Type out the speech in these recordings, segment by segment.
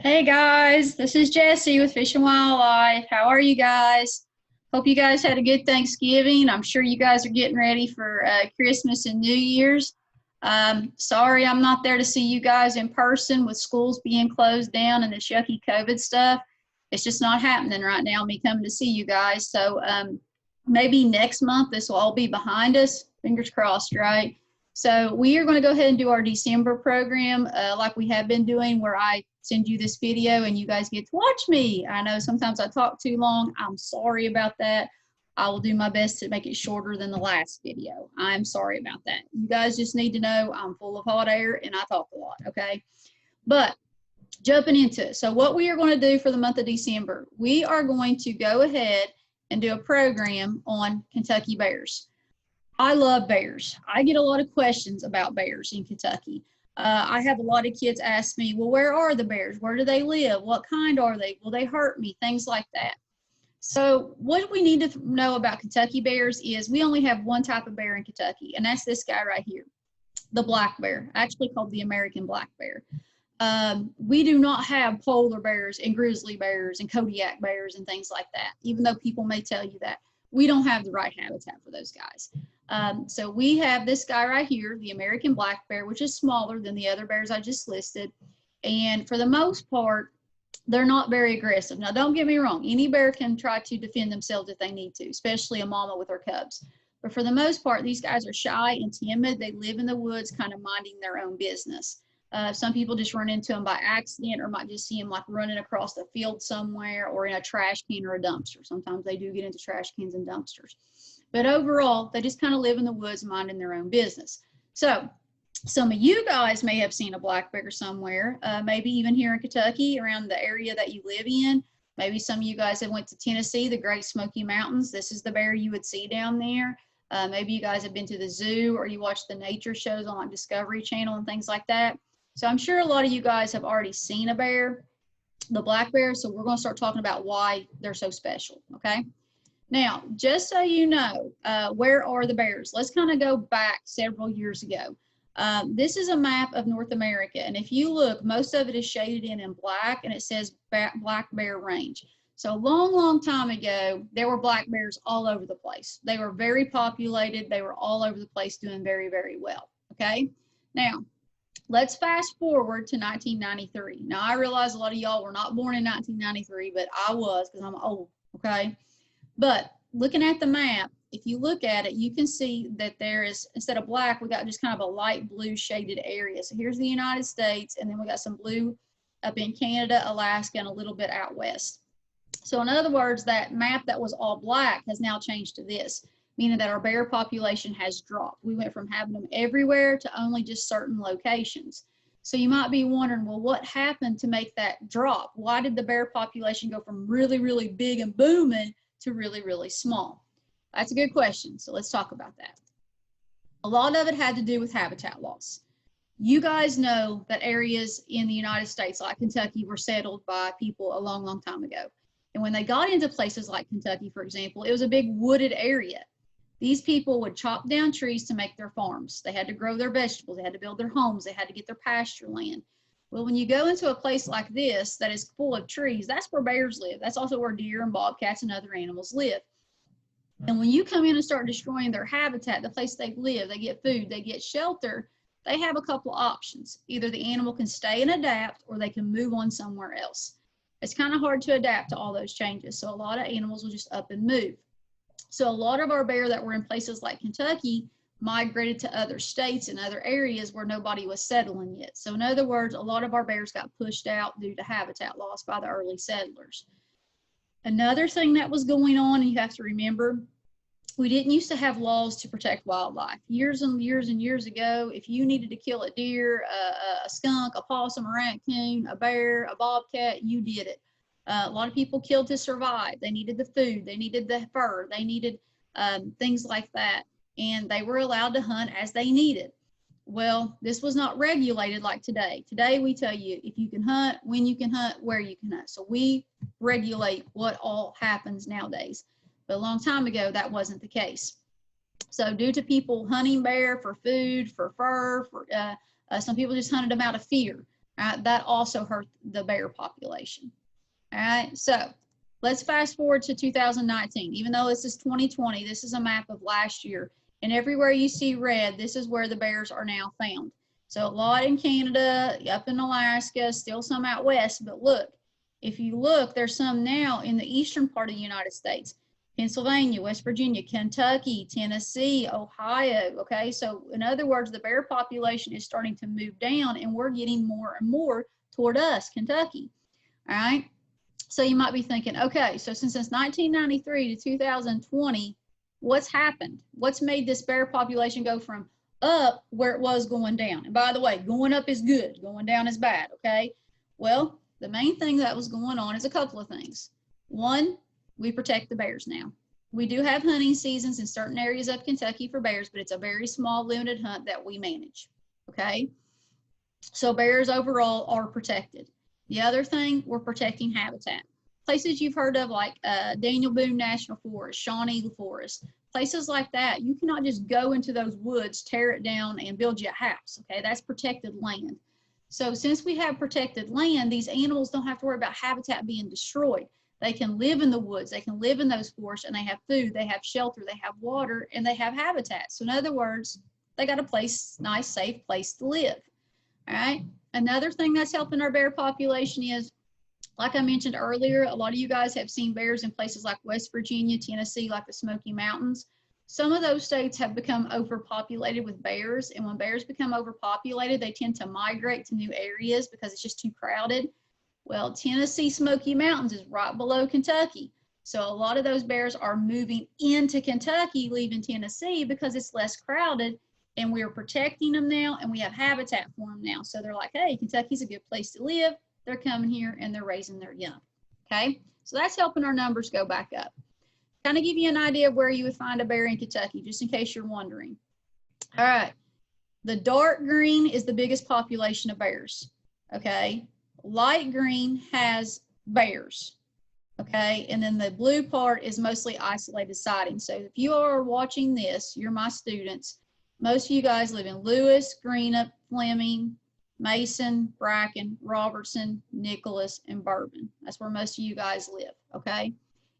Hey guys, this is Jessie with Fish and Wildlife. How are you guys? Hope you guys had a good Thanksgiving. I'm sure you guys are getting ready for Christmas and New Year's. Sorry I'm not there to see you guys in person with schools being closed down and this yucky COVID stuff. It's just not happening right now, me coming to see you guys. So maybe next month this will all be behind us. Fingers crossed, right? So we are going to go ahead and do our December program like we have been doing, where I send you this video and you guys get to watch me. I know sometimes I talk too long. I'm sorry about that. I will do my best to make it shorter than the last video. I'm sorry about that. You guys just need to know I'm full of hot air and I talk a lot, okay? But jumping into it. So what we are going to do for the month of December, we are going to go ahead and do a program on Kentucky bears. I love bears. I get a lot of questions about bears in Kentucky. I have a lot of kids ask me, well, where are the bears? Where do they live? What kind are they? Will they hurt me? Things like that. So what we need to know about Kentucky bears is we only have one type of bear in Kentucky, and that's this guy right here, the black bear, actually called the American black bear. We do not have polar bears and grizzly bears and Kodiak bears and things like that, even though people may tell you that. We don't have the right habitat for those guys. So we have this guy right here, the American black bear, which is smaller than the other bears I just listed. And for the most part, they're not very aggressive. Now, don't get me wrong. Any bear can try to defend themselves if they need to, especially a mama with her cubs. But for the most part, these guys are shy and timid. They live in the woods, kind of minding their own business. Some people just run into them by accident or might just see them like running across the field somewhere or in a trash can or a dumpster. Sometimes they do get into trash cans and dumpsters. But overall, they just kind of live in the woods minding their own business. So some of you guys may have seen a black bear somewhere, maybe even here in Kentucky around the area that you live in. Maybe some of you guys have went to Tennessee, the Great Smoky Mountains. This is the bear you would see down there. Maybe you guys have been to the zoo or you watch the nature shows on like Discovery Channel and things like that. So I'm sure a lot of you guys have already seen a bear, the black bear. So we're going to start talking about why they're so special, okay? Now, just so you know, where are the bears? Let's kind of go back several years ago. This is a map of North America, and if you look, most of it is shaded in black, and it says Black Bear Range. So a long, long time ago, there were black bears all over the place. They were very populated. They were all over the place doing very, very well, okay? Now, let's fast forward to 1993. Now, I realize a lot of y'all were not born in 1993, but I was because I'm old, okay? But looking at the map, if you look at it, you can see that there is, instead of black, we got just kind of a light blue shaded area. So here's the United States, and then we got some blue up in Canada, Alaska, and a little bit out west. So in other words, that map that was all black has now changed to this, meaning that our bear population has dropped. We went from having them everywhere to only just certain locations. So you might be wondering, well, what happened to make that drop? Why did the bear population go from really, really big and booming to really, really small? That's a good question. So let's talk about that. A lot of it had to do with habitat loss. You guys know that areas in the United States like Kentucky were settled by people a long, long time ago. And when they got into places like Kentucky, for example, it was a big wooded area. These people would chop down trees to make their farms. They had to grow their vegetables. They had to build their homes. They had to get their pasture land. Well, when you go into a place like this that is full of trees, that's where bears live. That's also where deer and bobcats and other animals live. And when you come in and start destroying their habitat, the place they live, they get food, they get shelter, they have a couple of options. Either the animal can stay and adapt or they can move on somewhere else. It's kind of hard to adapt to all those changes. So a lot of animals will just up and move. So a lot of our bear that were in places like Kentucky migrated to other states and other areas where nobody was settling yet. So in other words, a lot of our bears got pushed out due to habitat loss by the early settlers. Another thing that was going on, and you have to remember, we didn't used to have laws to protect wildlife. Years and years and years ago, if you needed to kill a deer, a skunk, a possum, a raccoon, a bear, a bobcat, you did it. A lot of people killed to survive. They needed the food, they needed the fur, they needed things like that. And they were allowed to hunt as they needed. Well, this was not regulated like today. Today we tell you if you can hunt, when you can hunt, where you can hunt. So we regulate what all happens nowadays. But a long time ago, that wasn't the case. So due to people hunting bear for food, for fur, some people just hunted them out of fear. That also hurt the bear population. All right, so let's fast forward to 2019. Even though this is 2020, this is a map of last year. And everywhere you see red, this is where the bears are now found. So a lot in Canada, up in Alaska, still some out west. But look, if you look, there's some now in the eastern part of the United States. Pennsylvania, West Virginia, Kentucky, Tennessee, Ohio, okay? So in other words, the bear population is starting to move down and we're getting more and more toward us, Kentucky, all right? So you might be thinking, okay, so since 1993 to 2020, what's happened? What's made this bear population go from up where it was going down? And by the way, going up is good, going down is bad, okay? Well, the main thing that was going on is a couple of things. One, we protect the bears now. We do have hunting seasons in certain areas of Kentucky for bears, but it's a very small, limited hunt that we manage, okay? So bears overall are protected. The other thing, we're protecting habitat. Places you've heard of like Daniel Boone National Forest, Shawnee Forest, places like that, you cannot just go into those woods, tear it down, and build you a house, okay? That's protected land. So since we have protected land, these animals don't have to worry about habitat being destroyed. They can live in the woods, they can live in those forests, and they have food, they have shelter, they have water, and they have habitat. So in other words, they got a place, nice, safe place to live, all right? Another thing that's helping our bear population is, like I mentioned earlier, a lot of you guys have seen bears in places like West Virginia, Tennessee, like the Smoky Mountains. Some of those states have become overpopulated with bears, and when bears become overpopulated, they tend to migrate to new areas because it's just too crowded. Well, Tennessee Smoky Mountains is right below Kentucky. So a lot of those bears are moving into Kentucky, leaving Tennessee because it's less crowded, and we're protecting them now, and we have habitat for them now. So they're like, hey, Kentucky's a good place to live. They're coming here and they're raising their young, okay? So that's helping our numbers go back up. Kind of give you an idea of where you would find a bear in Kentucky, just in case you're wondering. All right, the dark green is the biggest population of bears, okay? Light green has bears, okay? And then the blue part is mostly isolated sightings. So if you are watching this, you're my students. Most of you guys live in Lewis, Greenup, Fleming, Mason, Bracken, Robertson, Nicholas, and Bourbon. That's where most of you guys live, okay?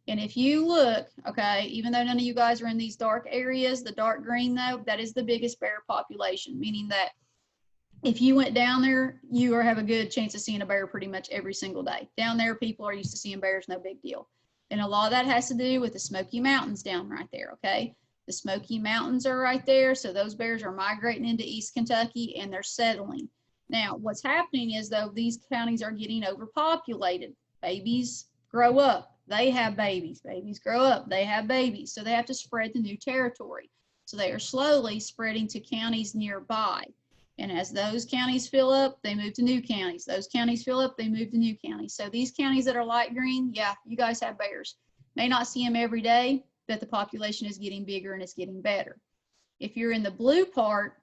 And if you look, okay, even though none of you guys are in these dark areas, the dark green though, that is the biggest bear population, meaning that if you went down there, you have a good chance of seeing a bear pretty much every single day. Down there, people are used to seeing bears, no big deal. And a lot of that has to do with the Smoky Mountains down right there, okay? The Smoky Mountains are right there, so those bears are migrating into East Kentucky and they're settling. Now, what's happening is, though, these counties are getting overpopulated. Babies grow up, they have babies. Babies grow up, they have babies. So they have to spread to new territory. So they are slowly spreading to counties nearby. And as those counties fill up, they move to new counties. Those counties fill up, they move to new counties. So these counties that are light green, yeah, you guys have bears. May not see them every day, but the population is getting bigger and it's getting better. If you're in the blue part,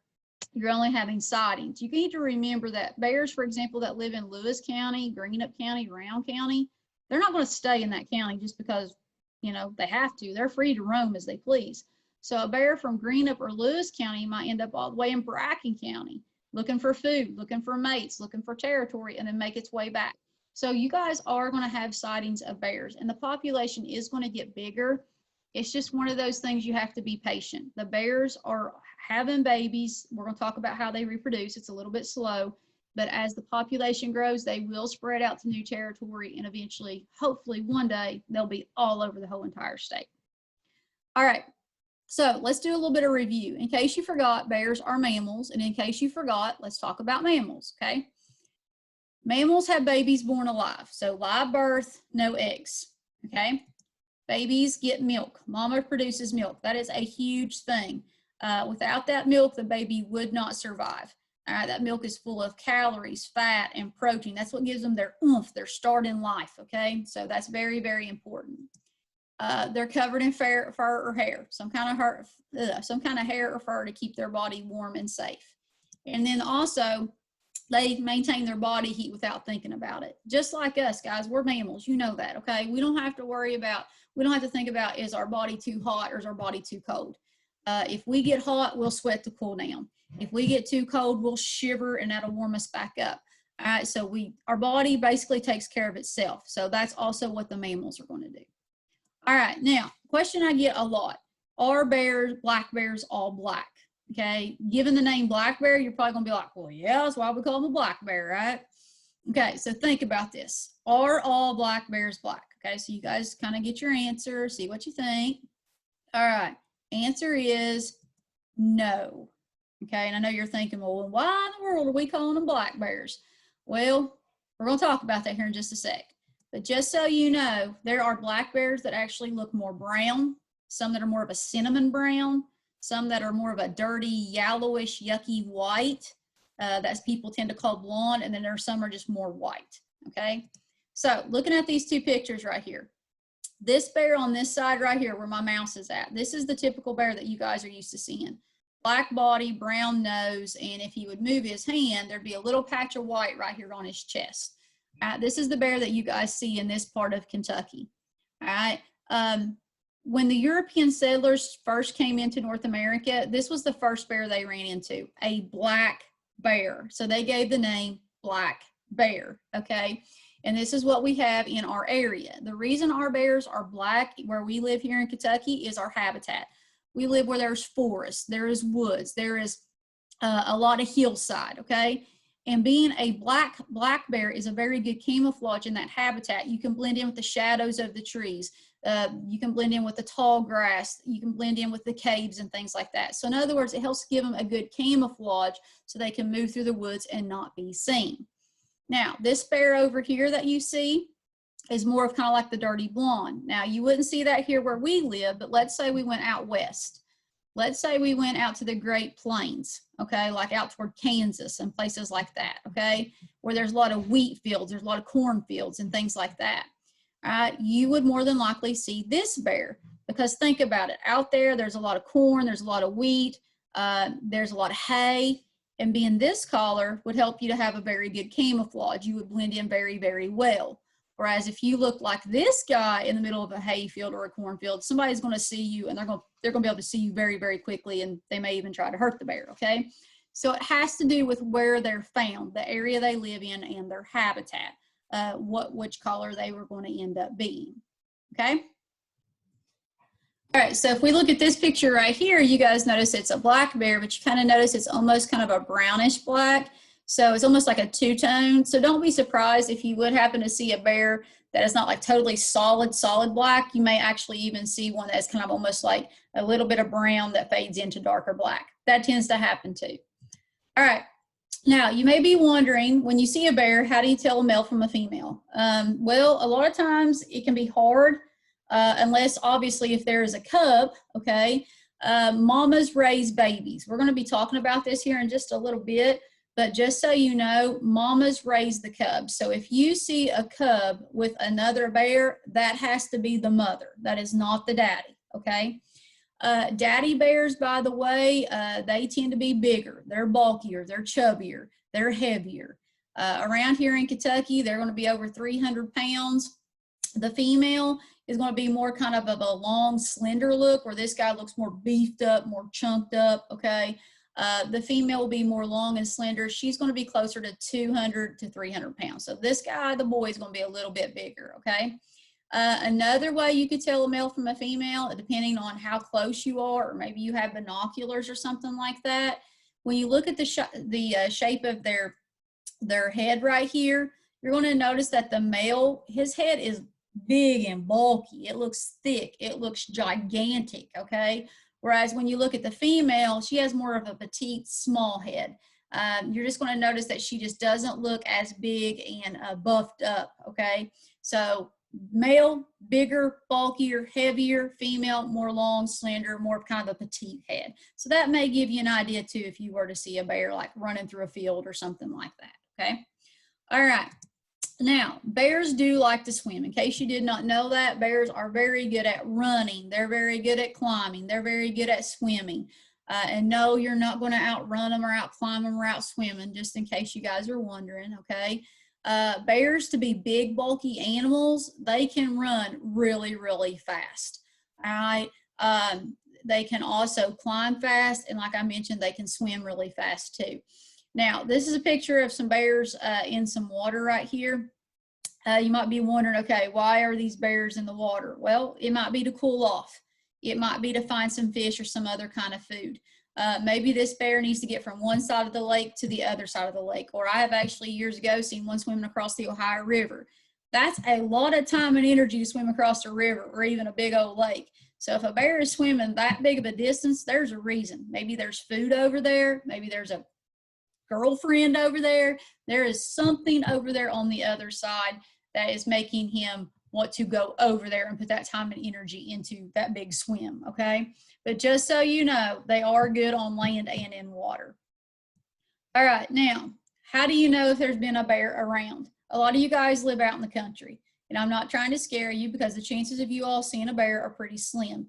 you're only having sightings. You need to remember that bears, for example, that live in Lewis County, Greenup County, Round County, they're not going to stay in that county just because, you know, they have to. They're free to roam as they please. So a bear from Greenup or Lewis County might end up all the way in Bracken County, looking for food, looking for mates, looking for territory, and then make its way back. So you guys are going to have sightings of bears, and the population is going to get bigger. It's just one of those things you have to be patient. The bears are having babies. We're going to talk about how they reproduce. It's a little bit slow, but as the population grows, they will spread out to new territory, and eventually, hopefully one day, they'll be all over the whole entire state. All right, so let's do a little bit of review. In case you forgot, bears are mammals, and in case you forgot, let's talk about mammals, okay? Mammals have babies born alive, so live birth, no eggs, okay? Babies get milk. Mama produces milk. That is a huge thing. Without that milk, the baby would not survive. All right, that milk is full of calories, fat, and protein. That's what gives them their oomph, their start in life, okay? So that's very, very important. They're covered in fur or hair, some kind of hair or fur to keep their body warm and safe. And then also, they maintain their body heat without thinking about it. Just like us, guys, we're mammals. You know that, okay? We don't have to worry about, we don't have to think about, is our body too hot or is our body too cold? If we get hot, we'll sweat to cool down. If we get too cold, we'll shiver and that'll warm us back up. All right, so our body basically takes care of itself. So that's also what the mammals are going to do. All right, now, question I get a lot. Are black bears all black? Okay, given the name black bear, you're probably going to be like, well, yeah, that's why we call them a black bear, right? Okay, so think about this. Are all black bears black? Okay, so you guys kind of get your answer, see what you think. All right, answer is no. Okay, and I know you're thinking, well, why in the world are we calling them black bears? Well, we're going to talk about that here in just a sec. But just so you know, there are black bears that actually look more brown, some that are more of a cinnamon brown, some that are more of a dirty, yellowish, yucky white. That's people tend to call blonde, and then there are some are just more white, okay? So looking at these two pictures right here, this bear on this side right here where my mouse is at, this is the typical bear that you guys are used to seeing. Black body, brown nose, and if he would move his hand, there'd be a little patch of white right here on his chest. This is the bear that you guys see in this part of Kentucky. All right. When the European settlers first came into North America, this was the first bear they ran into, a black bear. So they gave the name black bear, okay? And this is what we have in our area. The reason our bears are black where we live here in Kentucky is our habitat. We live where there's forests, there is woods, there is a lot of hillside, okay? And being a black bear is a very good camouflage in that habitat. You can blend in with the shadows of the trees. You can blend in with the tall grass. You can blend in with the caves and things like that. So in other words, it helps give them a good camouflage so they can move through the woods and not be seen. Now, this bear over here that you see is more of kind of like the dirty blonde. Now, you wouldn't see that here where we live, but let's say we went out west. Let's say we went out to the Great Plains, okay, like out toward Kansas and places like that, okay, where there's a lot of wheat fields, there's a lot of corn fields and things like that. You would more than likely see this bear because think about it. Out there, there's a lot of corn, there's a lot of wheat, there's a lot of hay, and being this color would help you to have a very good camouflage. You would blend in very, very well. Whereas if you look like this guy in the middle of a hay field or a cornfield, somebody's going to see you and they're going to be able to see you very, very quickly, and they may even try to hurt the bear, okay? So it has to do with where they're found, the area they live in, and their habitat, which color they were going to end up being, okay? All right, so if we look at this picture right here, you guys notice it's a black bear, but you kind of notice it's almost kind of a brownish black. So it's almost like a two-tone. So don't be surprised if you would happen to see a bear that is not like totally solid black. You may actually even see one that's kind of almost like a little bit of brown that fades into darker black. That tends to happen too. All right. Now, you may be wondering, when you see a bear, how do you tell a male from a female? Well, a lot of times it can be hard, unless obviously if there is a cub, okay? Mamas raise babies. We're going to be talking about this here in just a little bit. But just so you know, mamas raise the cubs. So if you see a cub with another bear, that has to be the mother. That is not the daddy, okay? Daddy bears, by the way, they tend to be bigger. They're bulkier, they're chubbier, they're heavier. Around here in Kentucky, they're going to be over 300 pounds. The female is going to be more kind of a long, slender look, where this guy looks more beefed up, more chunked up, okay? The female will be more long and slender. She's going to be closer to 200 to 300 pounds. So this guy, the boy, is going to be a little bit bigger, okay? Another way you could tell a male from a female, depending on how close you are, or maybe you have binoculars or something like that, when you look at the shape of their head right here, you're going to notice that the male, his head is big and bulky. It looks thick. It looks gigantic, okay? Whereas when you look at the female, she has more of a petite, small head. You're just going to notice that she just doesn't look as big and buffed up, okay? So male, bigger, bulkier, heavier. Female, more long, slender, more kind of a petite head. So that may give you an idea too if you were to see a bear like running through a field or something like that, okay? All right. Now, bears do like to swim. In case you did not know that, bears are very good at running. They're very good at climbing. They're very good at swimming. And no, you're not going to outrun them or outclimb them or outswim them, just in case you guys are wondering, okay? Bears, to be big, bulky animals, they can run really, really fast, all right? They can also climb fast, and like I mentioned, they can swim really fast too. Now, this is a picture of some bears in some water right here. You might be wondering, okay, why are these bears in the water? Well, it might be to cool off. It might be to find some fish or some other kind of food. Maybe this bear needs to get from one side of the lake to the other side of the lake. Or I have actually years ago seen one swimming across the Ohio River. That's a lot of time and energy to swim across a river or even a big old lake. So if a bear is swimming that big of a distance, there's a reason. Maybe there's food over there. Maybe there's a girlfriend over there. There is something over there on the other side that is making him want to go over there and put that time and energy into that big swim, okay? But just so you know, they are good on land and in water. All right, now, how do you know if there's been a bear around? A lot of you guys live out in the country, and I'm not trying to scare you because the chances of you all seeing a bear are pretty slim.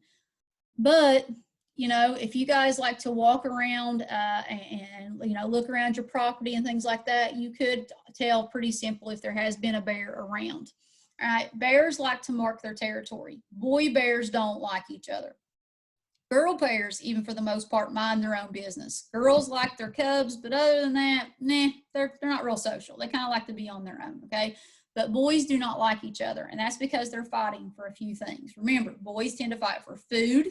But you know, if you guys like to walk around and you know, look around your property and things like that, you could tell pretty simple if there has been a bear around. All right, bears like to mark their territory. Boy bears don't like each other. Girl bears, even for the most part, mind their own business. Girls like their cubs, but other than that, nah, they're not real social. They kind of like to be on their own, okay? But boys do not like each other, and that's because they're fighting for a few things. Remember, boys tend to fight for food,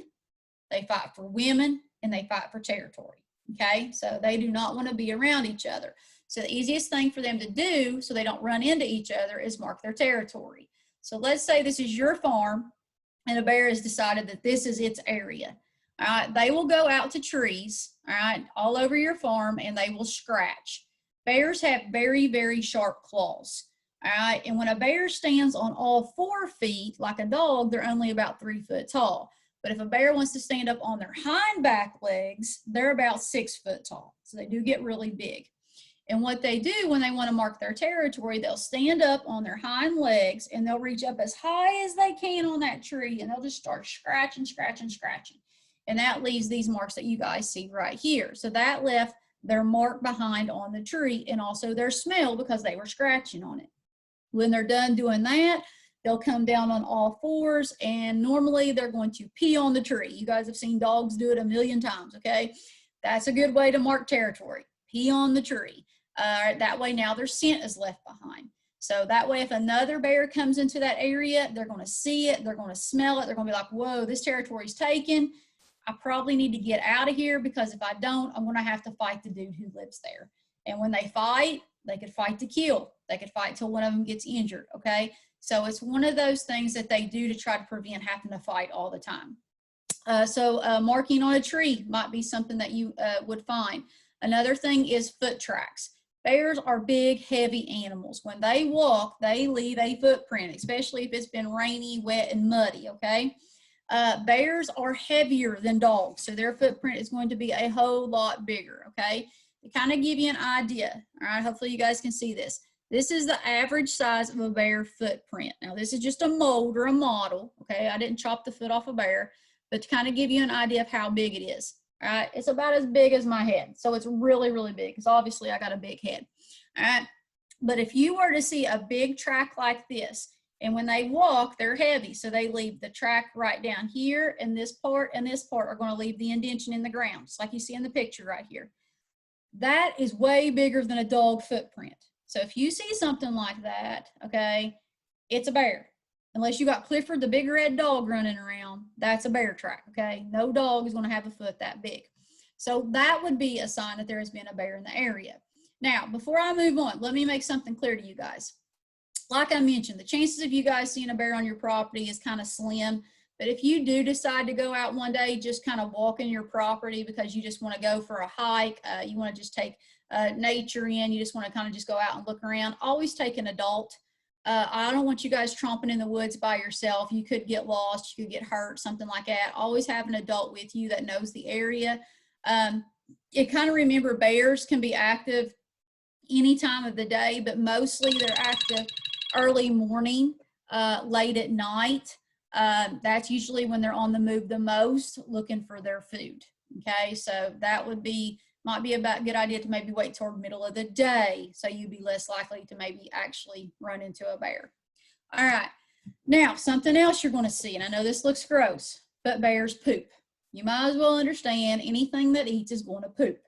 they fight for women, and they fight for territory, okay? So they do not want to be around each other. So the easiest thing for them to do so they don't run into each other is mark their territory. So let's say this is your farm, and a bear has decided that this is its area. All right, they will go out to trees, all right, all over your farm, and they will scratch. Bears have very, very sharp claws, all right? And when a bear stands on all 4 feet, like a dog, they're only about 3 foot tall. But if a bear wants to stand up on their hind back legs, they're about 6 foot tall. So they do get really big. And what they do when they want to mark their territory, they'll stand up on their hind legs and they'll reach up as high as they can on that tree and they'll just start scratching, scratching, scratching. And that leaves these marks that you guys see right here. So that left their mark behind on the tree and also their smell because they were scratching on it. When they're done doing that, they'll come down on all 4s and normally they're going to pee on the tree. You guys have seen dogs do it a million times, okay? That's a good way to mark territory. Pee on the tree. That way now their scent is left behind. So that way if another bear comes into that area, they're going to see it, they're going to smell it, they're going to be like, whoa, this territory's taken. I probably need to get out of here because if I don't, I'm going to have to fight the dude who lives there. And when they fight, they could fight to kill. They could fight till one of them gets injured, okay? So it's one of those things that they do to try to prevent having to fight all the time. Marking on a tree might be something that you would find. Another thing is foot tracks. Bears are big, heavy animals. When they walk, they leave a footprint, especially if it's been rainy, wet, and muddy, okay? Bears are heavier than dogs, so their footprint is going to be a whole lot bigger, okay? To kind of give you an idea, all right, hopefully you guys can see this. This is the average size of a bear footprint. Now, this is just a mold or a model, okay? I didn't chop the foot off a bear, but to kind of give you an idea of how big it is, all right? It's about as big as my head, so it's really, really big because obviously I got a big head, all right? But if you were to see a big track like this, and when they walk, they're heavy, so they leave the track right down here, and this part are going to leave the indentation in the ground, just like you see in the picture right here. That is way bigger than a dog footprint. So if you see something like that, okay, it's a bear. Unless you got Clifford the big red dog running around, that's a bear track, okay? No dog is going to have a foot that big. So that would be a sign that there has been a bear in the area. Now, before I move on, let me make something clear to you guys. Like I mentioned, the chances of you guys seeing a bear on your property is kind of slim. But if you do decide to go out one day, just kind of walking your property because you just want to go for a hike, you want to just take nature in, you just want to kind of just go out and look around, always take an adult. I don't want you guys tromping in the woods by yourself. You could get lost, you could get hurt, something like that. Always have an adult with you that knows the area. You kind of remember bears can be active any time of the day, but mostly they're active early morning, late at night. That's usually when they're on the move the most, looking for their food. Okay, so that might be a good idea to maybe wait toward middle of the day, so you'd be less likely to maybe actually run into a bear. All right, now something else you're going to see, and I know this looks gross, but bears poop. You might as well understand anything that eats is going to poop.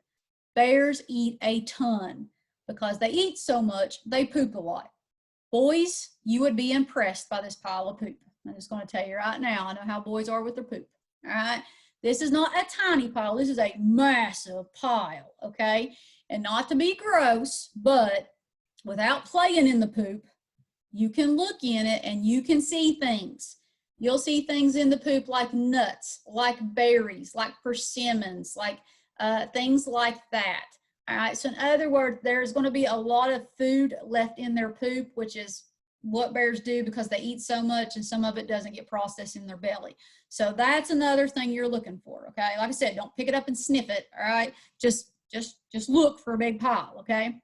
bears eat a ton. Because they eat so much, they poop a lot. Boys, you would be impressed by this pile of poop. I'm just going to tell you right now, I know how boys are with their poop. All right. This is not a tiny pile. This is a massive pile. Okay. And not to be gross, but without playing in the poop, you can look in it and you can see things. You'll see things in the poop like nuts, like berries, like persimmons, like things like that. All right, so in other words, there's going to be a lot of food left in their poop, which is what bears do because they eat so much and some of it doesn't get processed in their belly. So that's another thing you're looking for, okay? Like I said, don't pick it up and sniff it, all right? Just look for a big pile, okay?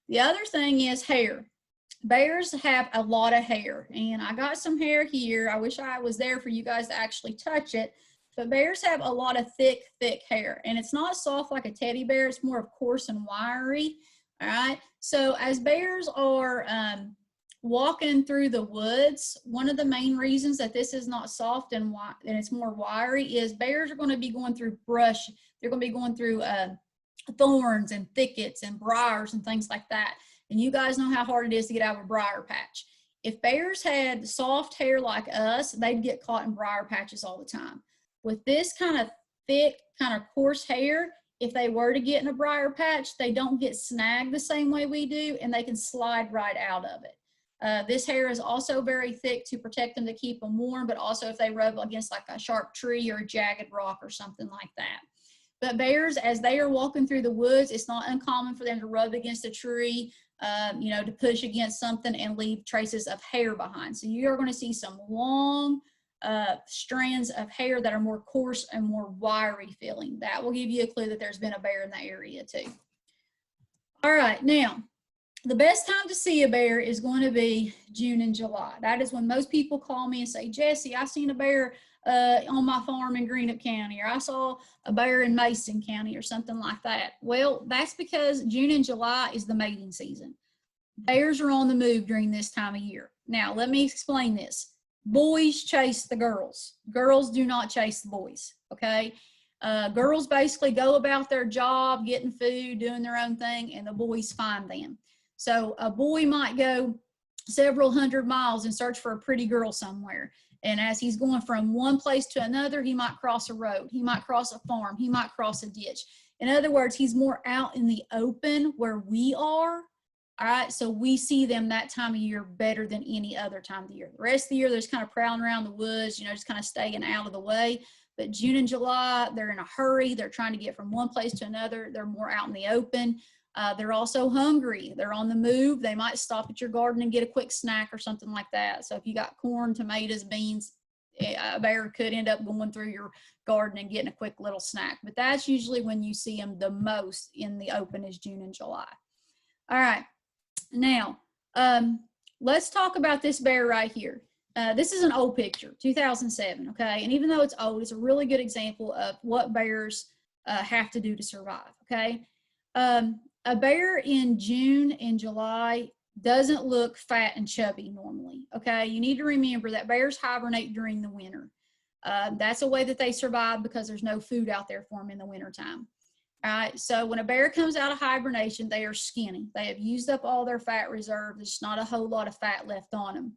The other thing is hair. Bears have a lot of hair, and I got some hair here. I wish I was there for you guys to actually touch it. But bears have a lot of thick hair, and it's not soft like a teddy bear. It's more of coarse and wiry, all right? So as bears are walking through the woods, one of the main reasons that this is not soft and it's more wiry is bears are going to be going through brush. They're going to be going through thorns and thickets and briars and things like that. And you guys know how hard it is to get out of a briar patch. If bears had soft hair like us, they'd get caught in briar patches all the time. With this kind of thick, kind of coarse hair, if they were to get in a briar patch, they don't get snagged the same way we do, and they can slide right out of it. This hair is also very thick to protect them, to keep them warm, but also if they rub against like a sharp tree or a jagged rock or something like that. But bears, as they are walking through the woods, it's not uncommon for them to rub against a tree, you know, to push against something and leave traces of hair behind. So you're going to see some long strands of hair that are more coarse and more wiry feeling. That will give you a clue that there's been a bear in that area too. All right, now the best time to see a bear is going to be June and July. That is when most people call me and say, Jessie, I seen a bear on my farm in Greenup County, or I saw a bear in Mason County or something like that. Well, that's because June and July is the mating season. Bears are on the move during this time of year. Now, let me explain this. Boys chase the girls. Girls do not chase the boys, okay? Girls basically go about their job, getting food, doing their own thing, and the boys find them. So a boy might go several hundred miles and search for a pretty girl somewhere. And as he's going from one place to another, he might cross a road. He might cross a farm. He might cross a ditch. In other words, he's more out in the open where we are. All right, so we see them that time of year better than any other time of the year. The rest of the year, they're just kind of prowling around the woods, you know, just kind of staying out of the way. But June and July, they're in a hurry. They're trying to get from one place to another. They're more out in the open. They're also hungry. They're on the move. They might stop at your garden and get a quick snack or something like that. So if you got corn, tomatoes, beans, a bear could end up going through your garden and getting a quick little snack. But that's usually when you see them the most in the open, is June and July. All right. Now, let's talk about this bear right here. This is an old picture, 2007, okay? And even though it's old, it's a really good example of what bears have to do to survive, okay? A bear in June and July doesn't look fat and chubby normally, okay? You need to remember that bears hibernate during the winter. That's a way that they survive because there's no food out there for them in the wintertime. All right, so when a bear comes out of hibernation, they are skinny. They have used up all their fat reserve. There's not a whole lot of fat left on them.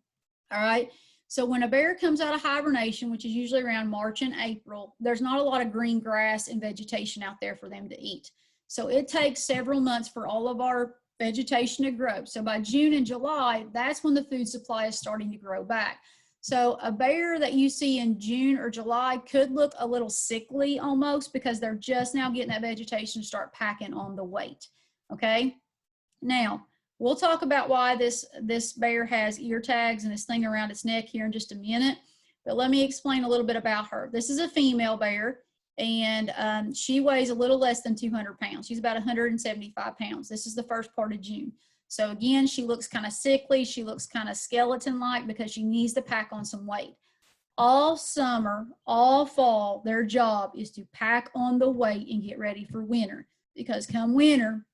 All right, so when a bear comes out of hibernation, which is usually around March and April, there's not a lot of green grass and vegetation out there for them to eat. So it takes several months for all of our vegetation to grow. So by June and July, that's when the food supply is starting to grow back. So a bear that you see in June or July could look a little sickly almost because they're just now getting that vegetation to start packing on the weight, okay? Now, we'll talk about why this bear has ear tags and this thing around its neck here in just a minute, but let me explain a little bit about her. This is a female bear, and she weighs a little less than 200 pounds. She's about 175 pounds. This is the first part of June. So again, she looks kind of sickly. She looks kind of skeleton-like because she needs to pack on some weight. All summer, all fall, their job is to pack on the weight and get ready for winter, because come winter,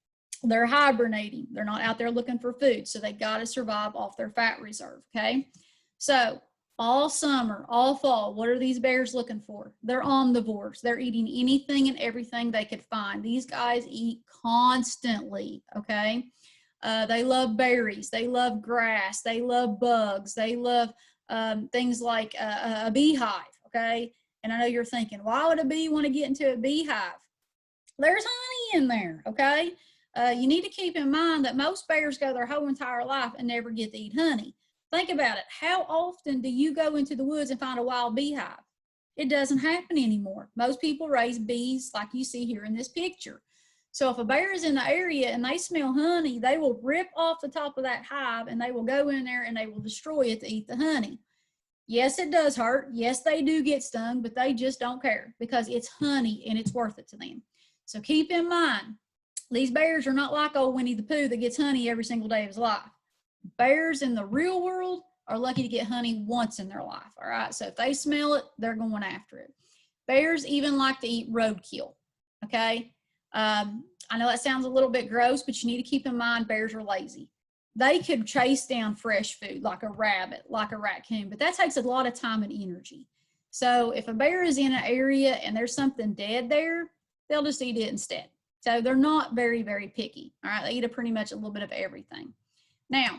they're hibernating. They're not out there looking for food, so they got to survive off their fat reserve, okay? So all summer, all fall, what are these bears looking for? They're omnivores. They're eating anything and everything they could find. These guys eat constantly, okay? They love berries. They love grass. They love bugs. They love things like a beehive, okay? And I know you're thinking, why would a bee want to get into a beehive? There's honey in there, okay? You need to keep in mind that most bears go their whole entire life and never get to eat honey. Think about it. How often do you go into the woods and find a wild beehive? It doesn't happen anymore. Most people raise bees like you see here in this picture. So if a bear is in the area and they smell honey, they will rip off the top of that hive and they will go in there and they will destroy it to eat the honey. Yes, it does hurt. Yes, they do get stung, but they just don't care because it's honey and it's worth it to them. So keep in mind, these bears are not like old Winnie the Pooh that gets honey every single day of his life. Bears in the real world are lucky to get honey once in their life, all right? So if they smell it, they're going after it. Bears even like to eat roadkill, okay? I know that sounds a little bit gross, but you need to keep in mind bears are lazy. They could chase down fresh food like a rabbit, like a raccoon, but that takes a lot of time and energy. So if a bear is in an area and there's something dead there, they'll just eat it instead. So they're not very, very picky, all right? They eat pretty much a little bit of everything. Now,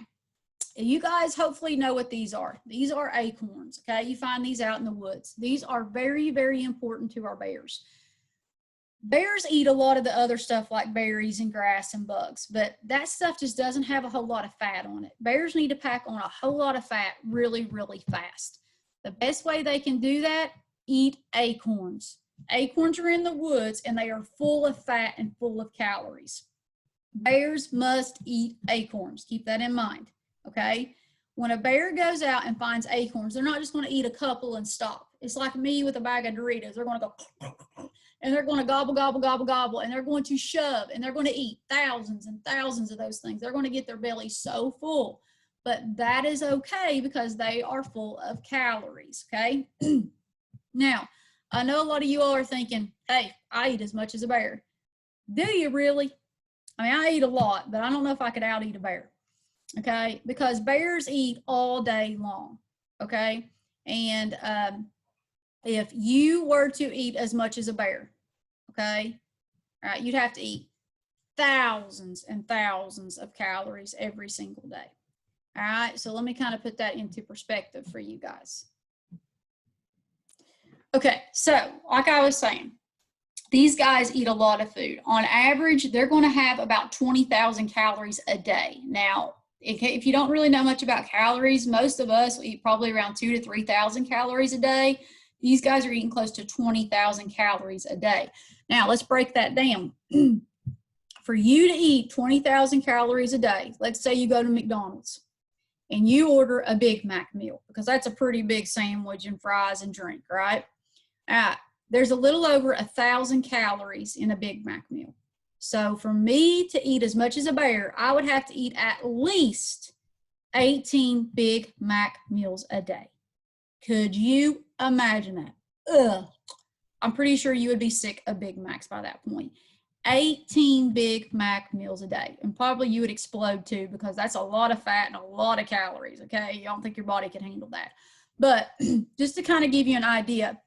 you guys hopefully know what these are. These are acorns, okay? You find these out in the woods. These are very, very important to our bears. Bears eat a lot of the other stuff like berries and grass and bugs, but that stuff just doesn't have a whole lot of fat on it. Bears need to pack on a whole lot of fat really, really fast. The best way they can do that, eat acorns. Acorns are in the woods and they are full of fat and full of calories. Bears must eat acorns. Keep that in mind, okay? When a bear goes out and finds acorns, they're not just going to eat a couple and stop. It's like me with a bag of Doritos. They're going to go and they're going to gobble, gobble, gobble, gobble, and they're going to shove and they're going to eat thousands and thousands of those things. They're going to get their belly so full, but that is okay because they are full of calories, okay? Now, I know a lot of you all are thinking, hey, I eat as much as a bear. Do you really? I mean, I eat a lot, but I don't know if I could out eat a bear, okay? Because bears eat all day long, okay? And if you were to eat as much as a bear, okay, all right, you'd have to eat thousands and thousands of calories every single day. All right, so let me kind of put that into perspective for you guys. Okay, so like I was saying, these guys eat a lot of food. On average, they're going to have about 20,000 calories a day. Now, if you don't really know much about calories, most of us eat probably around 2,000 to 3,000 calories a day. These guys are eating close to 20,000 calories a day. Now, let's break that down. For you to eat 20,000 calories a day, let's say you go to McDonald's and you order a Big Mac meal, because that's a pretty big sandwich and fries and drink, right? There's a little over 1,000 calories in a Big Mac meal. So for me to eat as much as a bear, I would have to eat at least 18 Big Mac meals a day. Could you imagine that? Ugh. I'm pretty sure you would be sick of Big Macs by that point. 18 Big Mac meals a day. And probably you would explode too, because that's a lot of fat and a lot of calories, okay? You don't think your body can handle that. But just to kind of give you an idea,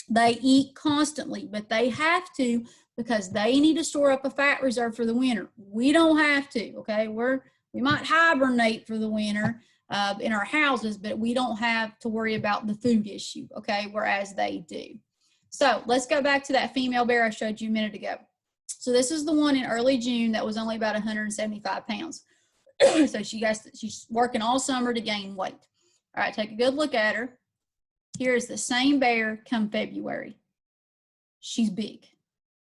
they eat constantly, but they have to because they need to store up a fat reserve for the winter. We don't have to, okay? We might hibernate for the winter in our houses, but we don't have to worry about the food issue, okay? Whereas they do. So let's go back to that female bear I showed you a minute ago. So this is the one in early June that was only about 175 pounds. So she's working all summer to gain weight. All right, take a good look at her. Here's the same bear come February. She's big.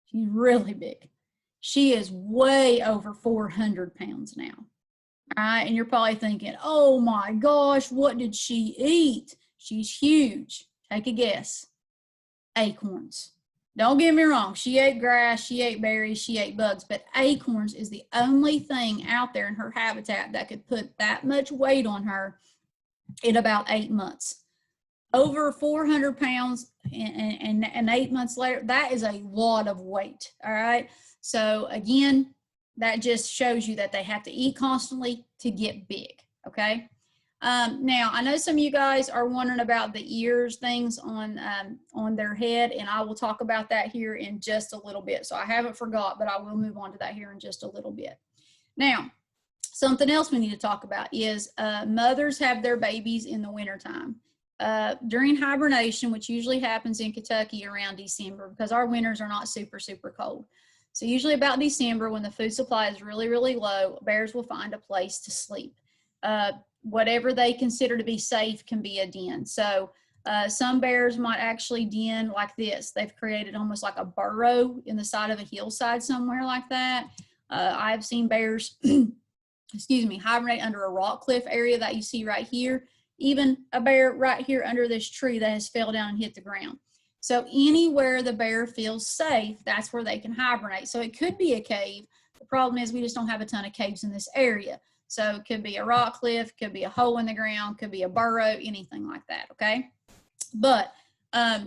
She's really big. She is way over 400 pounds now. All right, and you're probably thinking, oh my gosh, what did she eat? She's huge. Take a guess. Acorns. Don't get me wrong. She ate grass, she ate berries, she ate bugs, but acorns is the only thing out there in her habitat that could put that much weight on her in about 8 months. Over 400 pounds and 8 months later, that is a lot of weight, all right? So again, that just shows you that they have to eat constantly to get big, okay? Now, I know some of you guys are wondering about the ears things on their head, and I will talk about that here in just a little bit. So I haven't forgot, but I will move on to that here in just a little bit. Now, something else we need to talk about is mothers have their babies in the wintertime. During hibernation, which usually happens in Kentucky around December, because our winters are not super, super cold. So usually about December, when the food supply is really, really low, bears will find a place to sleep. Whatever they consider to be safe can be a den. So some bears might actually den like this. They've created almost like a burrow in the side of a hillside somewhere like that. I've seen bears, excuse me, hibernate under a rock cliff area that you see right here. Even a bear right here under this tree that has fell down and hit the ground. So anywhere the bear feels safe, that's where they can hibernate. So it could be a cave. The problem is we just don't have a ton of caves in this area. So it could be a rock cliff, could be a hole in the ground, could be a burrow, anything like that, okay? But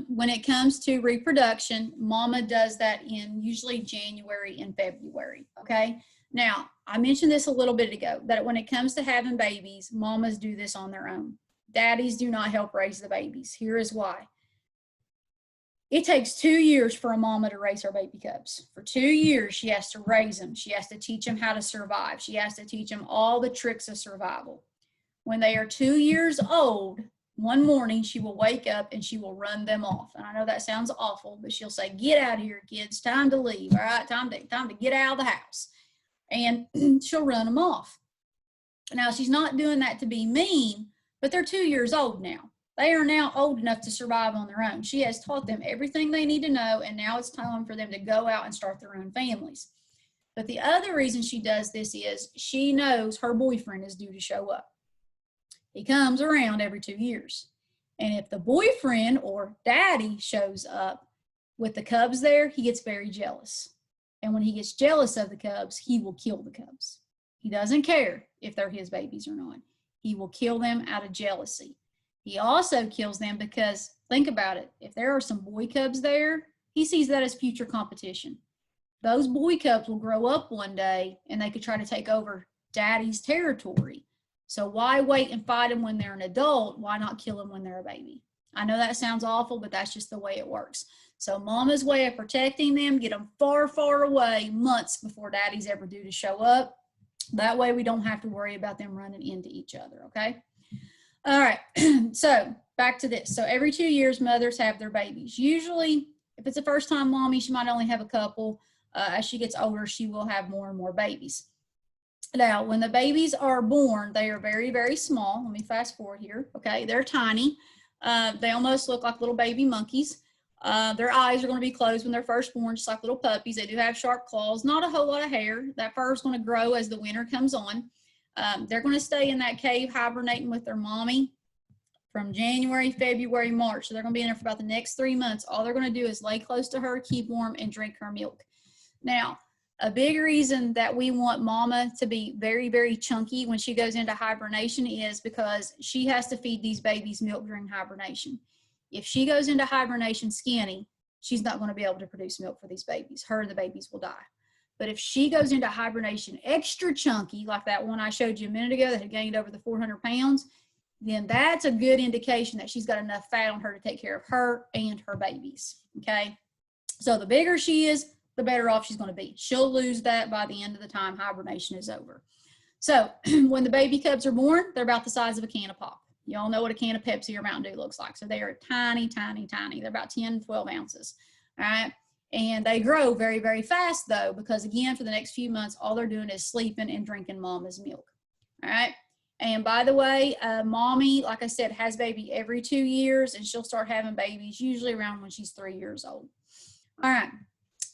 when it comes to reproduction, mama does that in usually January and February, okay? Now, I mentioned this a little bit ago, that when it comes to having babies, mamas do this on their own. Daddies do not help raise the babies. Here is why. It takes 2 years for a mama to raise her baby cubs. For 2 years, she has to raise them. She has to teach them how to survive. She has to teach them all the tricks of survival. When they are 2 years old, one morning she will wake up and she will run them off. And I know that sounds awful, but she'll say, "Get out of here, kids. Time to leave. All right, time to get out of the house." And she'll run them off. Now, she's not doing that to be mean, but they're 2 years old now. They are now old enough to survive on their own. She has taught them everything they need to know, and now it's time for them to go out and start their own families. But the other reason she does this is she knows her boyfriend is due to show up. He comes around every 2 years. And if the boyfriend or daddy shows up with the cubs there, he gets very jealous. And when he gets jealous of the cubs, he will kill the cubs. He doesn't care if they're his babies or not. He will kill them out of jealousy. He also kills them because, think about it, if there are some boy cubs there, he sees that as future competition. Those boy cubs will grow up one day and they could try to take over daddy's territory. So why wait and fight them when they're an adult? Why not kill them when they're a baby? I know that sounds awful, but that's just the way it works. So mama's way of protecting them, get them far, far away months before daddy's ever due to show up. That way we don't have to worry about them running into each other, okay? All right, so back to this. So every 2 years, mothers have their babies. Usually, if it's a first-time mommy, she might only have a couple. As she gets older, she will have more and more babies. Now, when the babies are born, they are very, very small. Let me fast forward here. Okay, they're tiny. They almost look like little baby monkeys. Their eyes are going to be closed when they're first born, just like little puppies. They do have sharp claws, not a whole lot of hair. That fur is going to grow as the winter comes on. They're going to stay in that cave hibernating with their mommy from January, February, March. So they're going to be in there for about the next 3 months. All they're going to do is lay close to her, keep warm, and drink her milk. Now, a big reason that we want mama to be very, very chunky when she goes into hibernation is because she has to feed these babies milk during hibernation. If she goes into hibernation skinny, she's not going to be able to produce milk for these babies. Her and the babies will die. But if she goes into hibernation extra chunky, like that one I showed you a minute ago that had gained over the 400 pounds, then that's a good indication that she's got enough fat on her to take care of her and her babies, okay? So the bigger she is, the better off she's going to be. She'll lose that by the end of the time hibernation is over. So when the baby cubs are born, they're about the size of a can of pop. You all know what a can of Pepsi or Mountain Dew looks like. So they are tiny, tiny, tiny. They're about 10, 12 ounces, all right? And they grow very, very fast, though, because, again, for the next few months, all they're doing is sleeping and drinking mama's milk, all right? And by the way, mommy, like I said, has baby every 2 years, and she'll start having babies usually around when she's 3 years old. All right.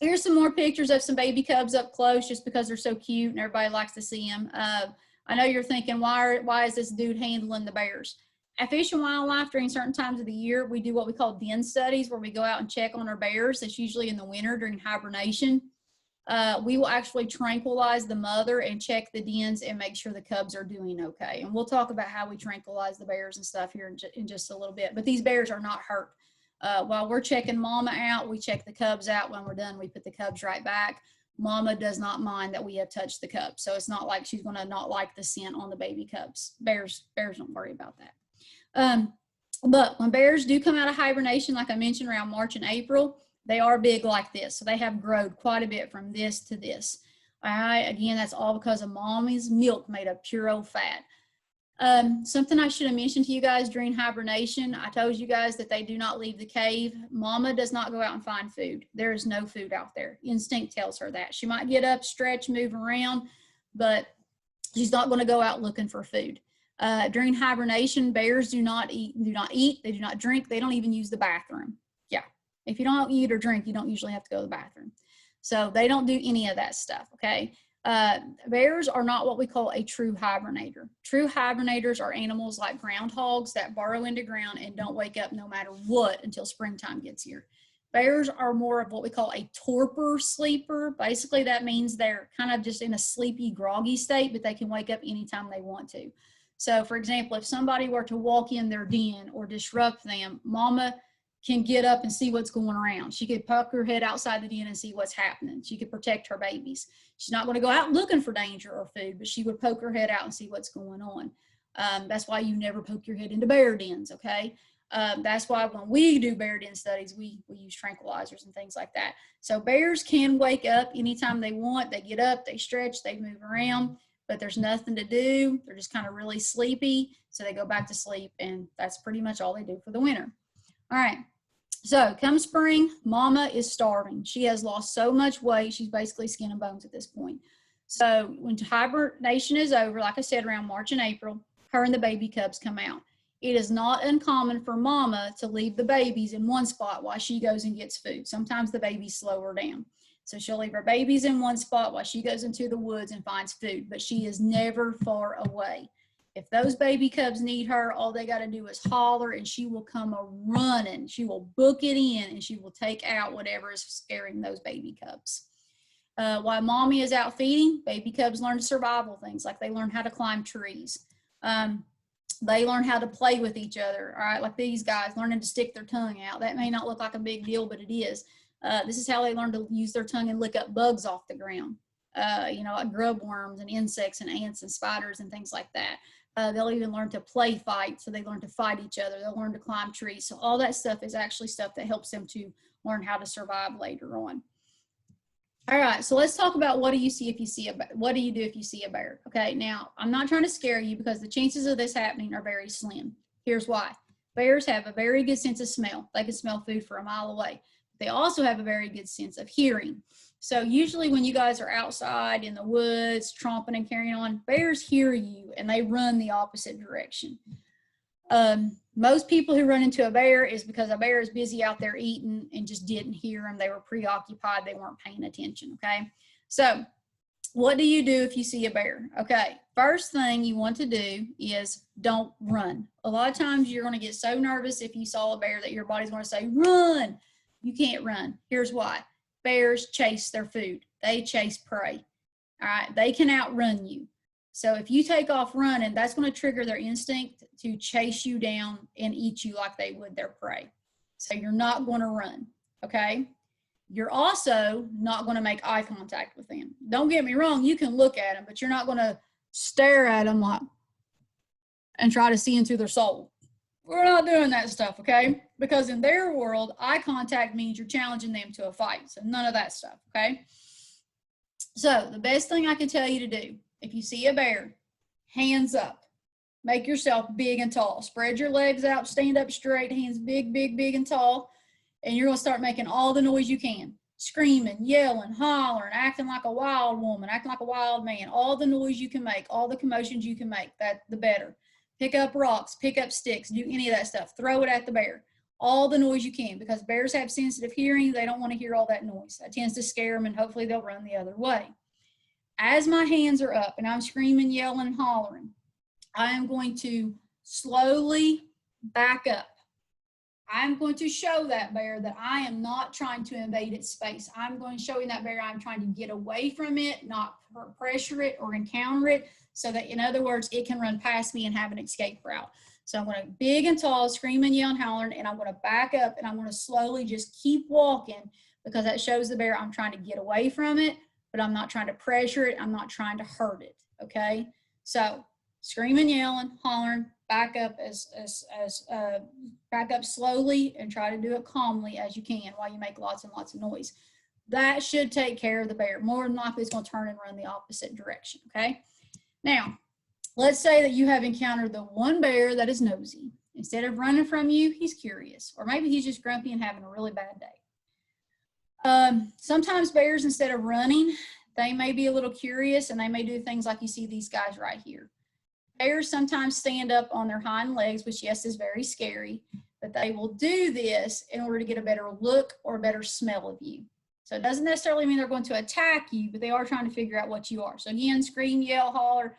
Here's some more pictures of some baby cubs up close just because they're so cute and everybody likes to see them. I know you're thinking, why is this dude handling the bears? At Fish and Wildlife, during certain times of the year, we do what we call den studies, where we go out and check on our bears. That's usually in the winter during hibernation. We will actually tranquilize the mother and check the dens and make sure the cubs are doing okay. And we'll talk about how we tranquilize the bears and stuff here in just a little bit. But these bears are not hurt. While we're checking mama out, we check the cubs out. When we're done, we put the cubs right back. Mama does not mind that we have touched the cubs. So it's not like she's going to not like the scent on the baby cubs. Bears don't worry about that. But when bears do come out of hibernation, like I mentioned, around March and April, they are big like this. So they have grown quite a bit from this to this. All right, again, that's all because of mommy's milk made of pure old fat. Something I should have mentioned to you guys during hibernation, I told you guys that they do not leave the cave. Mama does not go out and find food. There is no food out there. Instinct tells her that. She might get up, stretch, move around, but she's not going to go out looking for food. During hibernation, bears do not eat, they do not drink, they don't even use the bathroom. Yeah, if you don't eat or drink, you don't usually have to go to the bathroom. So they don't do any of that stuff, okay? Bears are not what we call a true hibernator. True hibernators are animals like groundhogs that burrow into ground and don't wake up no matter what until springtime gets here. Bears are more of what we call a torpor sleeper. Basically, that means they're kind of just in a sleepy, groggy state, but they can wake up anytime they want to. So, for example, if somebody were to walk in their den or disrupt them, Mama can get up and see what's going around. She could poke her head outside the den and see what's happening. She could protect her babies. She's not going to go out looking for danger or food, but she would poke her head out and see what's going on. That's why you never poke your head into bear dens, okay? That's why when we do bear den studies, we use tranquilizers and things like that. So bears can wake up anytime they want. They get up, they stretch, they move around, but there's nothing to do. They're just kind of really sleepy, so they go back to sleep, and that's pretty much all they do for the winter. All right, so come spring, Mama is starving. She has lost so much weight, she's basically skin and bones at this point. So when hibernation is over, like I said, around March and April, her and the baby cubs come out. It is not uncommon for Mama to leave the babies in one spot while she goes and gets food. Sometimes the babies slow her down. So she'll leave her babies in one spot while she goes into the woods and finds food, but she is never far away. If those baby cubs need her, all they got to do is holler and she will come a running. She will book it in and she will take out whatever is scaring those baby cubs. While Mommy is out feeding, baby cubs learn survival things, like they learn how to climb trees. They learn how to play with each other, all right, like these guys learning to stick their tongue out. That may not look like a big deal, but it is. This is how they learn to use their tongue and lick up bugs off the ground, like grub worms and insects and ants and spiders and things like that. They'll even learn to play fight, so they learn to fight each other. They'll learn to climb trees. So all that stuff is actually stuff that helps them to learn how to survive later on. All right, so let's talk about what do you see if you see a bear? What do you do if you see a bear? Okay, now I'm not trying to scare you because the chances of this happening are very slim. Here's why. Bears have a very good sense of smell. They can smell food for a mile away. They also have a very good sense of hearing. So usually when you guys are outside in the woods, tromping and carrying on, bears hear you and they run the opposite direction. Most people who run into a bear is because a bear is busy out there eating and just didn't hear them. They were preoccupied. They weren't paying attention, okay? So what do you do if you see a bear? Okay, first thing you want to do is don't run. A lot of times you're going to get so nervous if you saw a bear that your body's going to say, run. You can't run. Here's why. Bears chase their food. They chase prey. All right, they can outrun you. So if you take off running, that's going to trigger their instinct to chase you down and eat you like they would their prey. So you're not going to run, okay? You're also not going to make eye contact with them. Don't get me wrong, you can look at them, but you're not going to stare at them like and try to see into their soul. We're not doing that stuff, okay? Because in their world, eye contact means you're challenging them to a fight. So none of that stuff, okay? So the best thing I can tell you to do, if you see a bear, hands up. Make yourself big and tall. Spread your legs out, stand up straight, hands big, big, big and tall. And you're going to start making all the noise you can. Screaming, yelling, hollering, acting like a wild woman, acting like a wild man. All the noise you can make, all the commotions you can make, the better. Pick up rocks, pick up sticks, do any of that stuff. Throw it at the bear. All the noise you can, because bears have sensitive hearing. They don't want to hear all that noise. That tends to scare them, and hopefully they'll run the other way. As my hands are up and I'm screaming, yelling, and hollering, I am going to slowly back up. I'm going to show that bear that I am not trying to invade its space. I'm going to show that bear I'm trying to get away from it, not pressure it or encounter it, so that, in other words, it can run past me and have an escape route. So I'm going to big and tall, screaming, yelling, hollering, and I'm going to back up and I'm going to slowly just keep walking, because that shows the bear I'm trying to get away from it but I'm not trying to pressure it. I'm not trying to hurt it, okay? So screaming, yelling, hollering, back up back up slowly and try to do it calmly as you can while you make lots and lots of noise. That should take care of the bear. More than likely, it's going to turn and run the opposite direction, okay? Now, let's say that you have encountered the one bear that is nosy. Instead of running from you, he's curious, or maybe he's just grumpy and having a really bad day. Sometimes bears, instead of running, they may be a little curious and they may do things like you see these guys right here. Bears sometimes stand up on their hind legs, which yes is very scary, but they will do this in order to get a better look or a better smell of you. So it doesn't necessarily mean they're going to attack you, but they are trying to figure out what you are. So again, scream, yell, holler,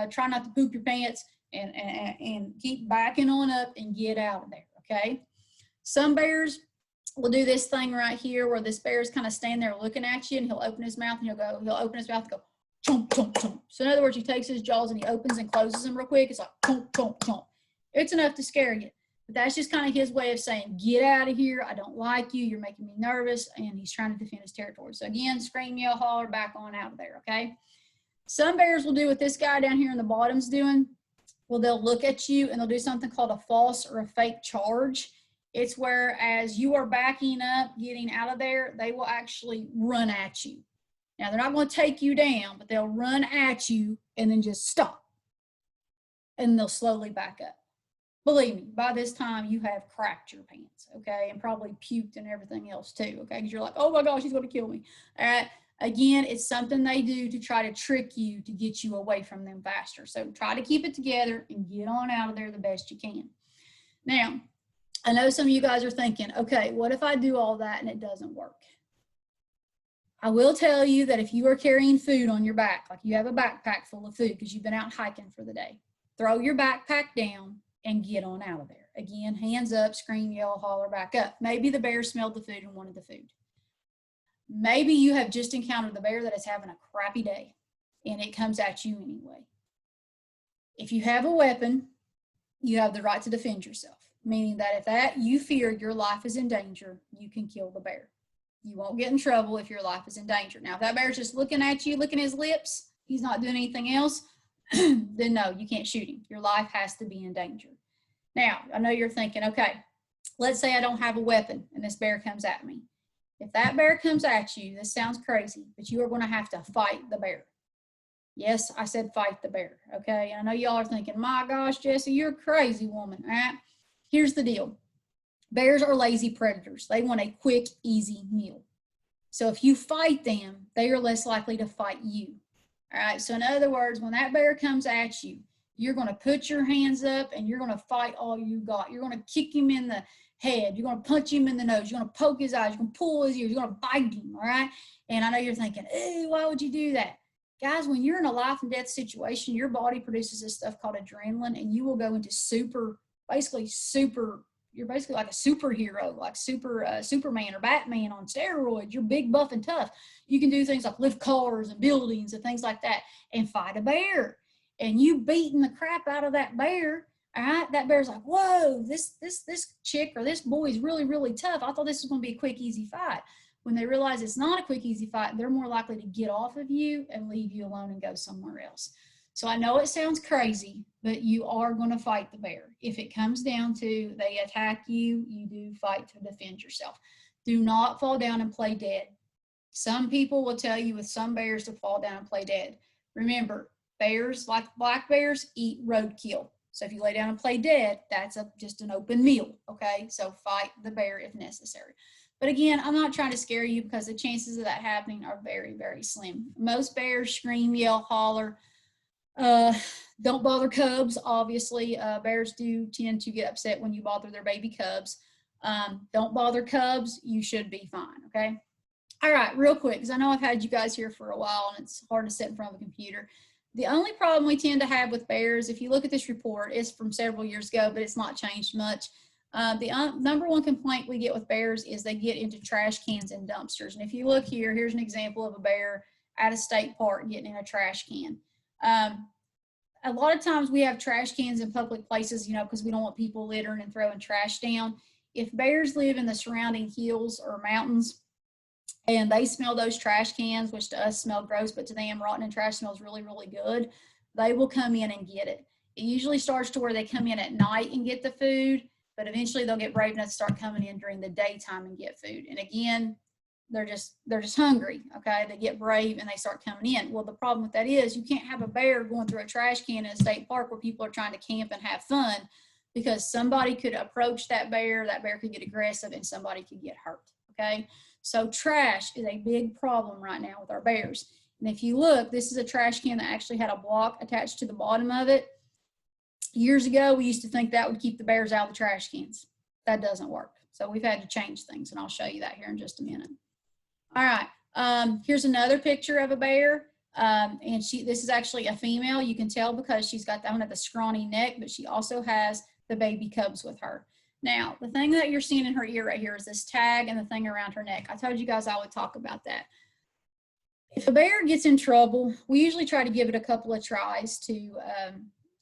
try not to poop your pants, and keep backing on up and get out of there, okay? Some bears will do this thing right here where this bear is kind of standing there looking at you, and he'll open his mouth and he'll open his mouth and go, chomp, chomp, chomp. So in other words, he takes his jaws and he opens and closes them real quick. It's like, chomp, chomp, chomp. It's enough to scare you. But that's just kind of his way of saying, get out of here. I don't like you. You're making me nervous. And he's trying to defend his territory. So again, scream, yell, holler, back on out of there, okay? Some bears will do what this guy down here in the bottom's doing. Well, they'll look at you and they'll do something called a false or a fake charge. It's where as you are backing up, getting out of there, they will actually run at you. Now, they're not going to take you down, but they'll run at you and then just stop. And they'll slowly back up. Believe me, by this time, you have cracked your pants, okay? And probably puked and everything else too, okay? Because you're like, oh my gosh, he's going to kill me. All right? Again, it's something they do to try to trick you to get you away from them faster. So try to keep it together and get on out of there the best you can. Now, I know some of you guys are thinking, okay, what if I do all that and it doesn't work? I will tell you that if you are carrying food on your back, like you have a backpack full of food because you've been out hiking for the day, throw your backpack down and get on out of there. Again, hands up, scream, yell, holler, back up. Maybe the bear smelled the food and wanted the food. Maybe you have just encountered the bear that is having a crappy day and it comes at you anyway. If you have a weapon, you have the right to defend yourself, meaning that if you fear your life is in danger, you can kill the bear. You won't get in trouble if your life is in danger. Now, if that bear's just looking at you, licking his lips, he's not doing anything else, then no, you can't shoot him. Your life has to be in danger. Now, I know you're thinking, okay, let's say I don't have a weapon and this bear comes at me. If that bear comes at you, this sounds crazy, but you are going to have to fight the bear. Yes, I said fight the bear, okay? And I know y'all are thinking, my gosh, Jessie, you're a crazy woman, all right? Here's the deal. Bears are lazy predators. They want a quick, easy meal. So if you fight them, they are less likely to fight you. All right, so in other words, when that bear comes at you, you're going to put your hands up and you're going to fight all you got. You're going to kick him in the head. You're going to punch him in the nose. You're going to poke his eyes. You're going to pull his ears. You're going to bite him, all right? And I know you're thinking, hey, why would you do that? Guys, when you're in a life and death situation, your body produces this stuff called adrenaline, and you will go into you're basically like a superhero, like Superman or Batman on steroids. You're big, buff, and tough. You can do things like lift cars and buildings and things like that and fight a bear. And you beating the crap out of that bear, all right? That bear's like, whoa, this chick or this boy is really, really tough. I thought this was going to be a quick, easy fight. When they realize it's not a quick, easy fight, they're more likely to get off of you and leave you alone and go somewhere else. So I know it sounds crazy, but you are going to fight the bear. If it comes down to they attack you, you do fight to defend yourself. Do not fall down and play dead. Some people will tell you with some bears to fall down and play dead. Remember, bears, like black bears, eat roadkill. So if you lay down and play dead, that's just an open meal, okay? So fight the bear if necessary. But again, I'm not trying to scare you because the chances of that happening are very, very slim. Most bears scream, yell, holler. Don't bother cubs. Obviously, bears do tend to get upset when you bother their baby cubs. Don't bother cubs. You should be fine, okay? All right, real quick, because I know I've had you guys here for a while and it's hard to sit in front of a computer. The only problem we tend to have with bears, if you look at this report, it's from several years ago, but it's not changed much. The number one complaint we get with bears is they get into trash cans and dumpsters. And if you look here, here's an example of a bear at a state park getting in a trash can. A lot of times we have trash cans in public places, you know, because we don't want people littering and throwing trash down. If bears live in the surrounding hills or mountains, and they smell those trash cans, which to us smell gross, but to them, rotten and trash smells really, really good. They will come in and get it. It usually starts to where they come in at night and get the food, but eventually they'll get brave enough to start coming in during the daytime and get food. And again, they're just hungry. Okay, they get brave and they start coming in. Well, the problem with that is you can't have a bear going through a trash can in a state park where people are trying to camp and have fun, because somebody could approach that bear could get aggressive, and somebody could get hurt. Okay, so trash is a big problem right now with our bears. And if you look, this is a trash can that actually had a block attached to the bottom of it. Years ago, we used to think that would keep the bears out of the trash cans. That doesn't work. So we've had to change things, and I'll show you that here in just a minute. All right, here's another picture of a bear. And this is actually a female. You can tell because she's got that one at the scrawny neck, but she also has the baby cubs with her. Now, the thing that you're seeing in her ear right here is this tag and the thing around her neck. I told you guys I would talk about that. If a bear gets in trouble, we usually try to give it a couple of tries to,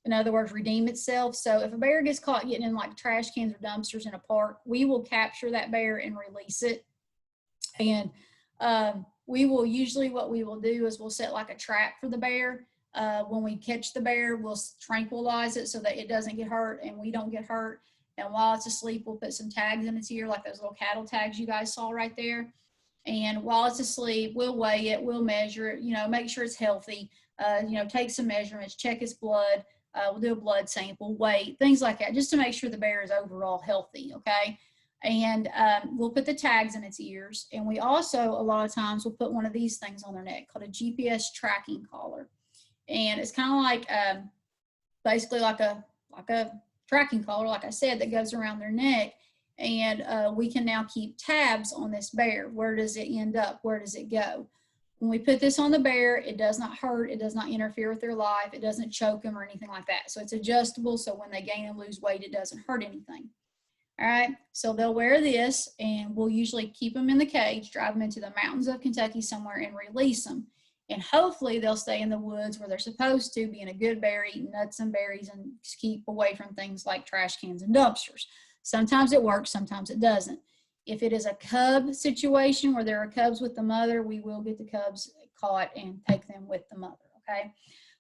in other words, redeem itself. So if a bear gets caught getting in like trash cans or dumpsters in a park, we will capture that bear and release it. And we will usually, what we will do is we'll set like a trap for the bear. When we catch the bear, we'll tranquilize it so that it doesn't get hurt and we don't get hurt. And while it's asleep, we'll put some tags in its ear, like those little cattle tags you guys saw right there. And while it's asleep, we'll weigh it, we'll measure it, you know, make sure it's healthy, you know, take some measurements, check its blood, we'll do a blood sample, weight, things like that, just to make sure the bear is overall healthy, okay? And we'll put the tags in its ears. And we also, a lot of times, we'll put one of these things on their neck called a GPS tracking collar. And it's kind of like, basically like a tracking collar, like I said, that goes around their neck. And we can now keep tabs on this bear. Where does it end up? Where does it go? When we put this on the bear, it does not hurt. It does not interfere with their life. It doesn't choke them or anything like that. So it's adjustable. So when they gain and lose weight, it doesn't hurt anything. All right. So they'll wear this, and we'll usually keep them in the cage, drive them into the mountains of Kentucky somewhere, and release them. And hopefully they'll stay in the woods where they're supposed to, being a good bear, eating nuts and berries, and keep away from things like trash cans and dumpsters. Sometimes it works, sometimes it doesn't. If it is a cub situation where there are cubs with the mother, we will get the cubs caught and take them with the mother, okay?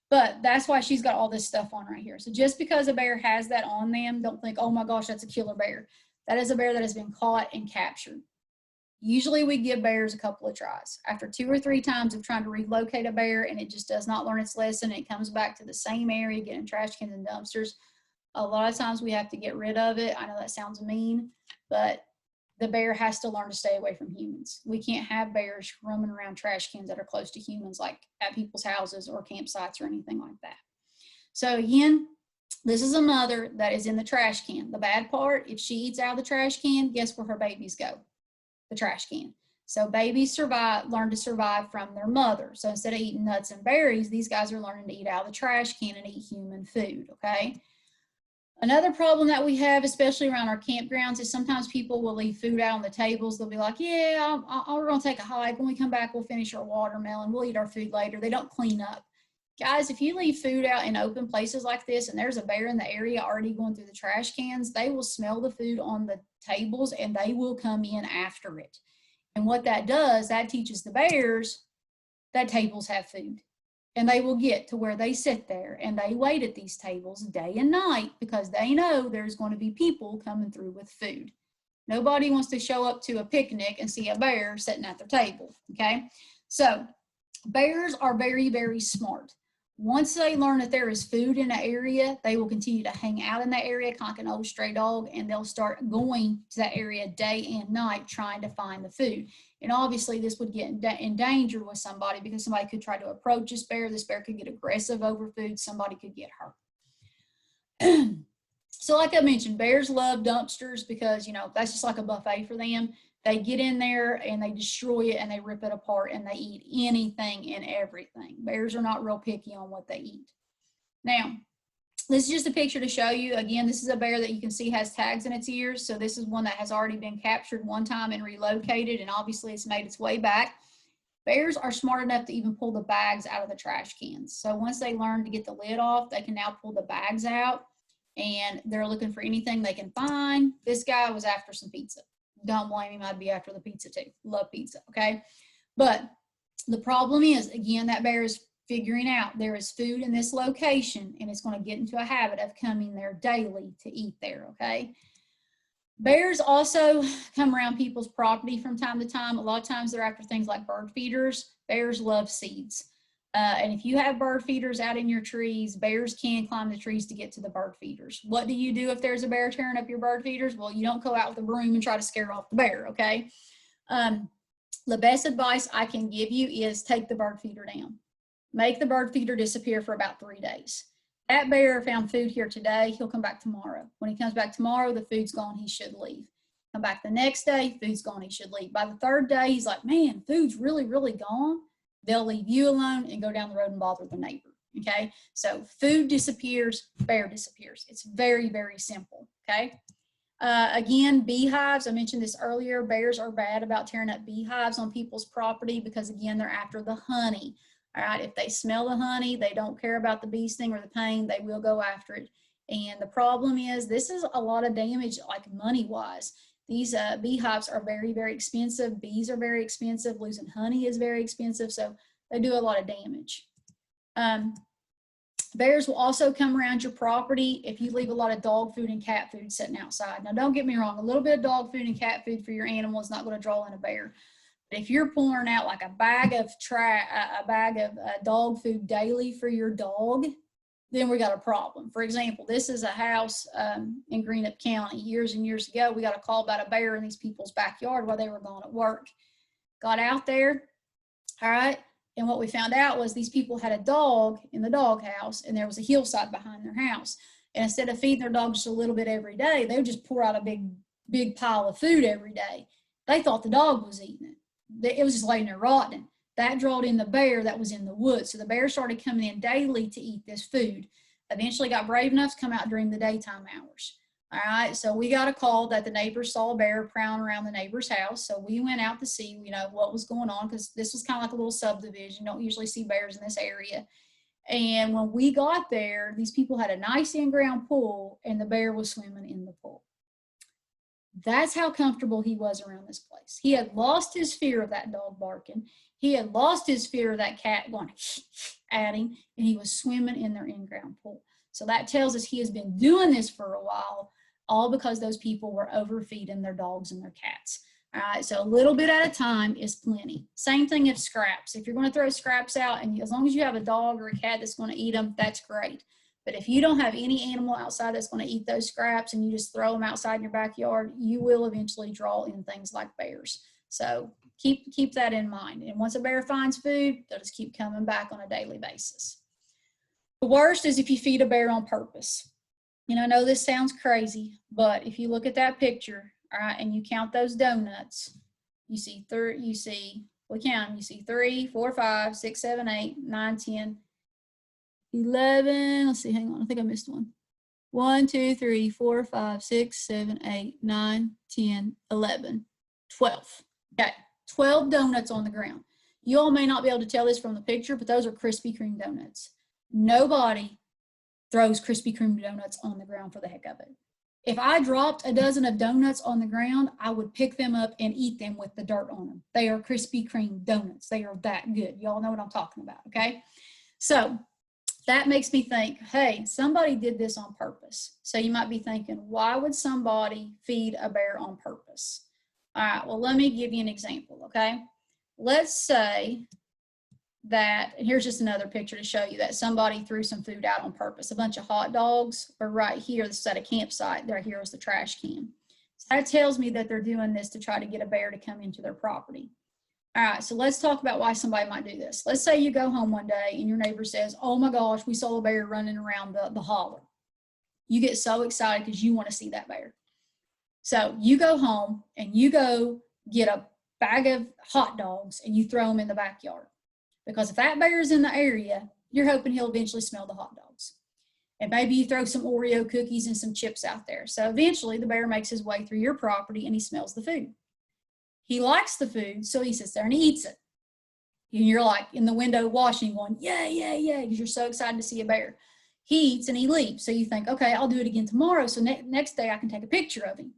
But that's why she's got all this stuff on right here. So just because a bear has that on them, don't think, oh my gosh, that's a killer bear. That is a bear that has been caught and captured. Usually we give bears a couple of tries. After 2 or 3 times of trying to relocate a bear and it just does not learn its lesson, it comes back to the same area, getting trash cans and dumpsters, a lot of times we have to get rid of it. I know that sounds mean, but the bear has to learn to stay away from humans. We can't have bears roaming around trash cans that are close to humans, like at people's houses or campsites or anything like that. So again, this is a mother that is in the trash can. The bad part, if she eats out of the trash can, guess where her babies go? The trash can. So babies learn to survive from their mother. So instead of eating nuts and berries, these guys are learning to eat out of the trash can and eat human food, okay? Another problem that we have, especially around our campgrounds, is sometimes people will leave food out on the tables. They'll be like, yeah, we're going to take a hike. When we come back, we'll finish our watermelon. We'll eat our food later. They don't clean up. Guys, if you leave food out in open places like this and there's a bear in the area already going through the trash cans, they will smell the food on the tables and they will come in after it. And what that does, that teaches the bears that tables have food. And they will get to where they sit there and they wait at these tables day and night because they know there's going to be people coming through with food. Nobody wants to show up to a picnic and see a bear sitting at their table, okay? So bears are very, very smart. Once they learn that there is food in an area, they will continue to hang out in that area kind of like an old stray dog, and they'll start going to that area day and night trying to find the food. And obviously this would get in danger with somebody because somebody could try to approach this bear. This bear could get aggressive over food. Somebody could get hurt. So like I mentioned, bears love dumpsters because, you know, that's just like a buffet for them. They get in there and they destroy it and they rip it apart and they eat anything and everything. Bears are not real picky on what they eat. Now, this is just a picture to show you. Again, this is a bear that you can see has tags in its ears. So this is one that has already been captured one time and relocated, and obviously it's made its way back. Bears are smart enough to even pull the bags out of the trash cans. So once they learn to get the lid off, they can now pull the bags out and they're looking for anything they can find. This guy was after some pizza. Don't blame him. I'd be after the pizza too. Love pizza, okay? But the problem is, again, that bear is figuring out there is food in this location, and it's going to get into a habit of coming there daily to eat there, okay? Bears also come around people's property from time to time. A lot of times they're after things like bird feeders. Bears love seeds. And if you have bird feeders out in your trees, bears can climb the trees to get to the bird feeders. What do you do if there's a bear tearing up your bird feeders? Well, you don't go out with a broom and try to scare off the bear, okay? The best advice I can give you is take the bird feeder down. Make the bird feeder disappear for about 3 days. That bear found food here today, he'll come back tomorrow. When he comes back tomorrow, the food's gone, he should leave. Come back the next day, food's gone, he should leave. By the 3rd day, he's like, man, food's really, really gone. They'll leave you alone and go down the road and bother the neighbor, okay? So food disappears, bear disappears. It's very, very simple, okay? Again, beehives, I mentioned this earlier, bears are bad about tearing up beehives on people's property because, again, they're after the honey. All right, if they smell the honey, they don't care about the bee sting or the pain, they will go after it. And the problem is, this is a lot of damage, like money-wise. These beehives are very, very expensive. Bees are very expensive. Losing honey is very expensive, so they do a lot of damage. Bears will also come around your property if you leave a lot of dog food and cat food sitting outside. Now, don't get me wrong, a little bit of dog food and cat food for your animal is not going to draw in a bear. If you're pouring out like a bag of dog food daily for your dog, then we got a problem. For example, this is a house in Greenup County. Years and years ago, we got a call about a bear in these people's backyard while they were gone at work. Got out there, all right, and what we found out was these people had a dog in the dog house, and there was a hillside behind their house. And instead of feeding their dog just a little bit every day, they would just pour out a big pile of food every day. They thought the dog was eating it. It was just laying there rotting. That drawed in the bear that was in the woods. So the bear started coming in daily to eat this food. Eventually got brave enough to come out during the daytime hours. All right, so we got a call that the neighbors saw a bear prowling around the neighbor's house. So we went out to see, what was going on, because this was kind of like a little subdivision. Don't usually see bears in this area. And when we got there, these people had a nice in-ground pool, and the bear was swimming in the pool. That's how comfortable he was around this place. He had lost his fear of that dog barking. He had lost his fear of that cat going at him, and he was swimming in their in-ground pool. So that tells us he has been doing this for a while, all because those people were overfeeding their dogs and their cats. All right, so a little bit at a time is plenty. Same thing if scraps. If you're going to throw scraps out, and as long as you have a dog or a cat that's going to eat them, that's great. But if you don't have any animal outside that's going to eat those scraps and you just throw them outside in your backyard, you will eventually draw in things like bears. So keep that in mind. And once a bear finds food, they'll just keep coming back on a daily basis. The worst is if you feed a bear on purpose. I know this sounds crazy, but if you look at that picture, all right, and you count those donuts, you see 3, 4, 5, 6, 7, 8, 9, 10, 11, let's see, hang on, I think I missed one. 1, 2, 3, 4, 5, 6, 7, 8, 9, 10, 11, 12. Okay, 12 donuts on the ground. You all may not be able to tell this from the picture, but those are Krispy Kreme donuts. Nobody throws Krispy Kreme donuts on the ground for the heck of it. If I dropped a dozen of donuts on the ground, I would pick them up and eat them with the dirt on them. They are Krispy Kreme donuts. They are that good. Y'all know what I'm talking about, okay? So that makes me think, hey, somebody did this on purpose. So you might be thinking, why would somebody feed a bear on purpose? All right, well, let me give you an example, okay? Let's say that, and here's just another picture to show you that somebody threw some food out on purpose. A bunch of hot dogs are right here. This is at a campsite. Right here is the trash can. So that tells me that they're doing this to try to get a bear to come into their property. All right, so let's talk about why somebody might do this. Let's say you go home one day and your neighbor says, oh my gosh, we saw a bear running around the holler. You get so excited because you want to see that bear. So you go home and you go get a bag of hot dogs and you throw them in the backyard. Because if that bear is in the area, you're hoping he'll eventually smell the hot dogs. And maybe you throw some Oreo cookies and some chips out there. So eventually the bear makes his way through your property and he smells the food. He likes the food, so he sits there and he eats it. And you're like in the window watching going, yeah, yeah, yeah, because you're so excited to see a bear. He eats and he leaves. So you think, okay, I'll do it again tomorrow. So next day I can take a picture of him.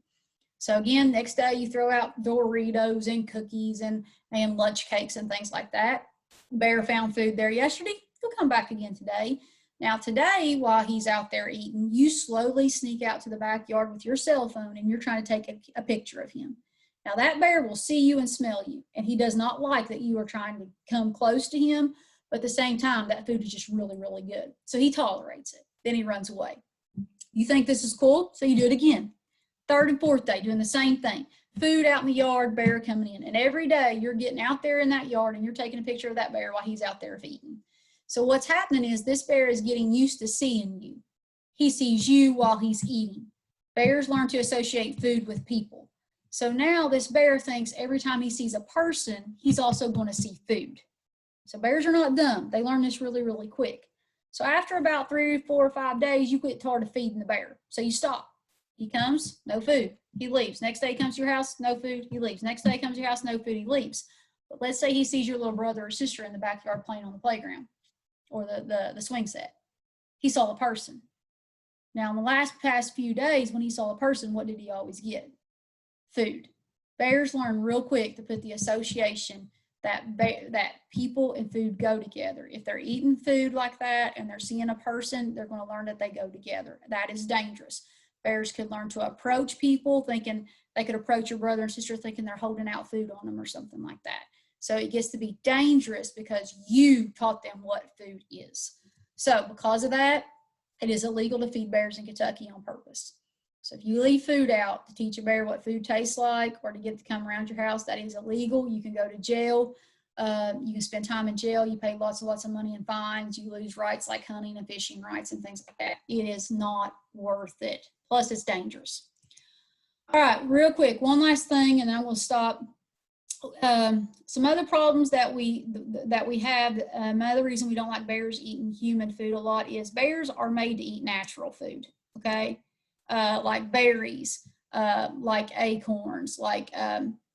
So again, next day you throw out Doritos and cookies and lunch cakes and things like that. Bear found food there yesterday, he'll come back again today. Now today, while he's out there eating, you slowly sneak out to the backyard with your cell phone and you're trying to take a picture of him. Now that bear will see you and smell you, and he does not like that you are trying to come close to him, but at the same time, that food is just really, really good. So he tolerates it. Then he runs away. You think this is cool, so you do it again. Third and fourth day, doing the same thing. Food out in the yard, bear coming in. And every day you're getting out there in that yard and you're taking a picture of that bear while he's out there feeding. So what's happening is this bear is getting used to seeing you. He sees you while he's eating. Bears learn to associate food with people. So now this bear thinks every time he sees a person, he's also going to see food. So bears are not dumb. They learn this really, really quick. So after about 3, 4, or 5 days, you get tired of feeding the bear. So you stop. He comes, no food, he leaves. Next day he comes to your house, no food, he leaves. Next day he comes to your house, no food, he leaves. But let's say he sees your little brother or sister in the backyard playing on the playground or the swing set. He saw the person. Now in the past few days when he saw a person, what did he always get? Food. Bears learn real quick to put the association that people and food go together. If they're eating food like that and they're seeing a person, they're going to learn that they go together. That is dangerous. Bears could learn to approach people thinking they could approach your brother and sister thinking they're holding out food on them or something like that. So it gets to be dangerous because you taught them what food is. So because of that, it is illegal to feed bears in Kentucky on purpose. So if you leave food out to teach a bear what food tastes like or to get it to come around your house, that is illegal. You can go to jail. You can spend time in jail. You pay lots and lots of money in fines. You lose rights like hunting and fishing rights and things like that. It is not worth it. Plus, it's dangerous. All right, real quick, one last thing, and then we'll stop. Some other problems that we have, another reason we don't like bears eating human food a lot is bears are made to eat natural food, okay? Like berries, like acorns, like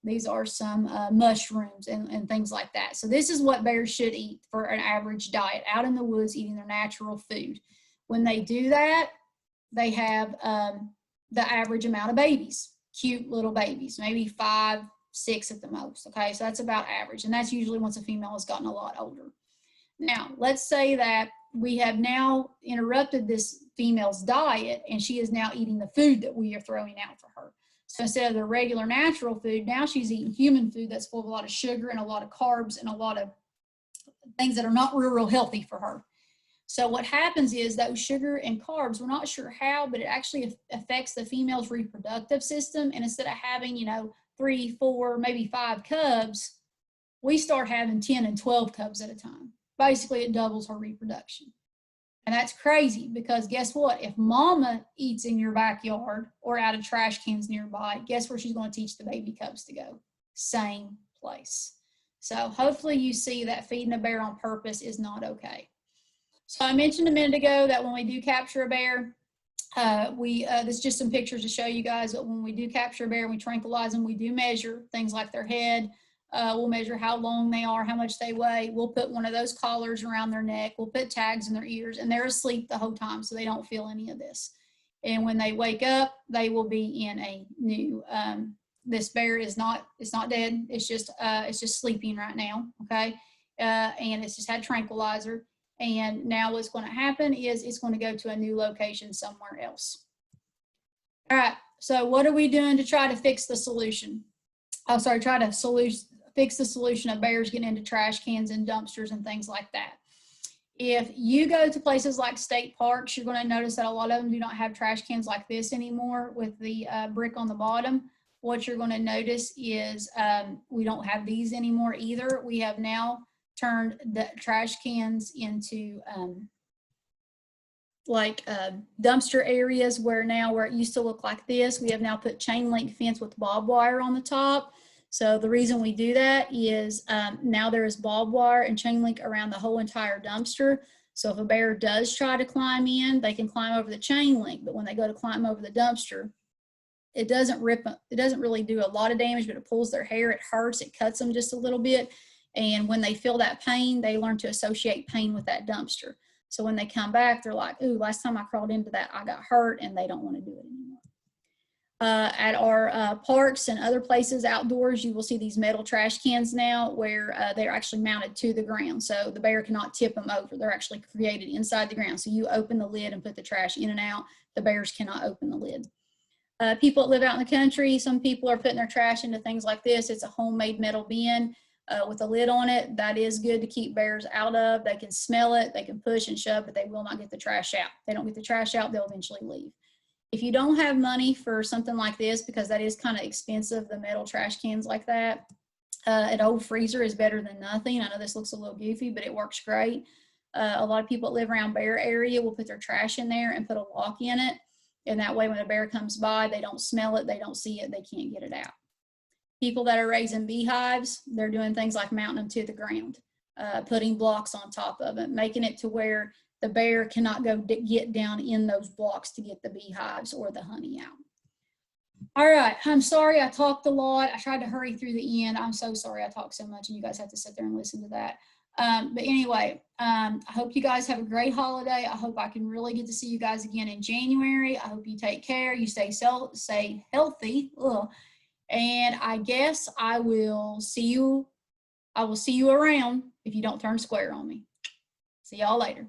these are some mushrooms and things like that. So this is what bears should eat for an average diet, out in the woods eating their natural food. When they do that, they have the average amount of babies, cute little babies, maybe 5, 6 at the most, okay? So that's about average, and that's usually once a female has gotten a lot older. Now, let's say that we have now interrupted this female's diet, and she is now eating the food that we are throwing out for her. So instead of the regular natural food, now she's eating human food that's full of a lot of sugar and a lot of carbs and a lot of things that are not real healthy for her. So what happens is those sugar and carbs, we're not sure how, but it actually affects the female's reproductive system. And instead of having, 3, 4, maybe 5 cubs, we start having 10 and 12 cubs at a time. Basically, it doubles her reproduction. And that's crazy because guess what? If mama eats in your backyard or out of trash cans nearby, guess where she's going to teach the baby cubs to go? Same place. So hopefully you see that feeding a bear on purpose is not okay. So I mentioned a minute ago that when we do capture a bear, this is just some pictures to show you guys that when we do capture a bear and we tranquilize them, we do measure things like their head. We'll measure how long they are, how much they weigh. We'll put one of those collars around their neck. We'll put tags in their ears, and they're asleep the whole time, so they don't feel any of this. And when they wake up, they will be in a new, this bear it's not dead. It's just sleeping right now, okay? And it's just had tranquilizer. And now what's going to happen is it's going to go to a new location somewhere else. All right, so what are we doing to try to fix the solution? Fix the solution of bears getting into trash cans and dumpsters and things like that. If you go to places like state parks, you're going to notice that a lot of them do not have trash cans like this anymore with the brick on the bottom. What you're going to notice is we don't have these anymore either. We have now turned the trash cans into dumpster areas where it used to look like this, we have now put chain link fence with barbed wire on the top. So the reason we do that is now there is barbed wire and chain link around the whole entire dumpster. So if a bear does try to climb in, they can climb over the chain link, but when they go to climb over the dumpster, it doesn't really do a lot of damage, but it pulls their hair, it hurts, it cuts them just a little bit. And when they feel that pain, they learn to associate pain with that dumpster. So when they come back, they're like, ooh, last time I crawled into that, I got hurt, and they don't want to do it anymore. At our parks and other places outdoors, you will see these metal trash cans now where they're actually mounted to the ground. So the bear cannot tip them over. They're actually created inside the ground. So you open the lid and put the trash in and out. The bears cannot open the lid. People that live out in the country, some people are putting their trash into things like this. It's a homemade metal bin with a lid on it. That is good to keep bears out of. They can smell it, they can push and shove, but they will not get the trash out. If they don't get the trash out, they'll eventually leave. If you don't have money for something like this, because that is kind of expensive, the metal trash cans like that, an old freezer is better than nothing. I know this looks a little goofy, but it works great. A lot of people that live around bear area will put their trash in there and put a lock in it. And that way when a bear comes by, they don't smell it, they don't see it, they can't get it out. People that are raising beehives, they're doing things like mounting them to the ground, putting blocks on top of it, making it to where the bear cannot go get down in those blocks to get the beehives or the honey out. All right, I'm sorry I talked a lot. I tried to hurry through the end. I'm so sorry I talked so much and you guys have to sit there and listen to that. But anyway, I hope you guys have a great holiday. I hope I can really get to see you guys again in January. I hope you take care, you stay healthy. Ugh. And I guess I will see you around if you don't turn square on me. See y'all later.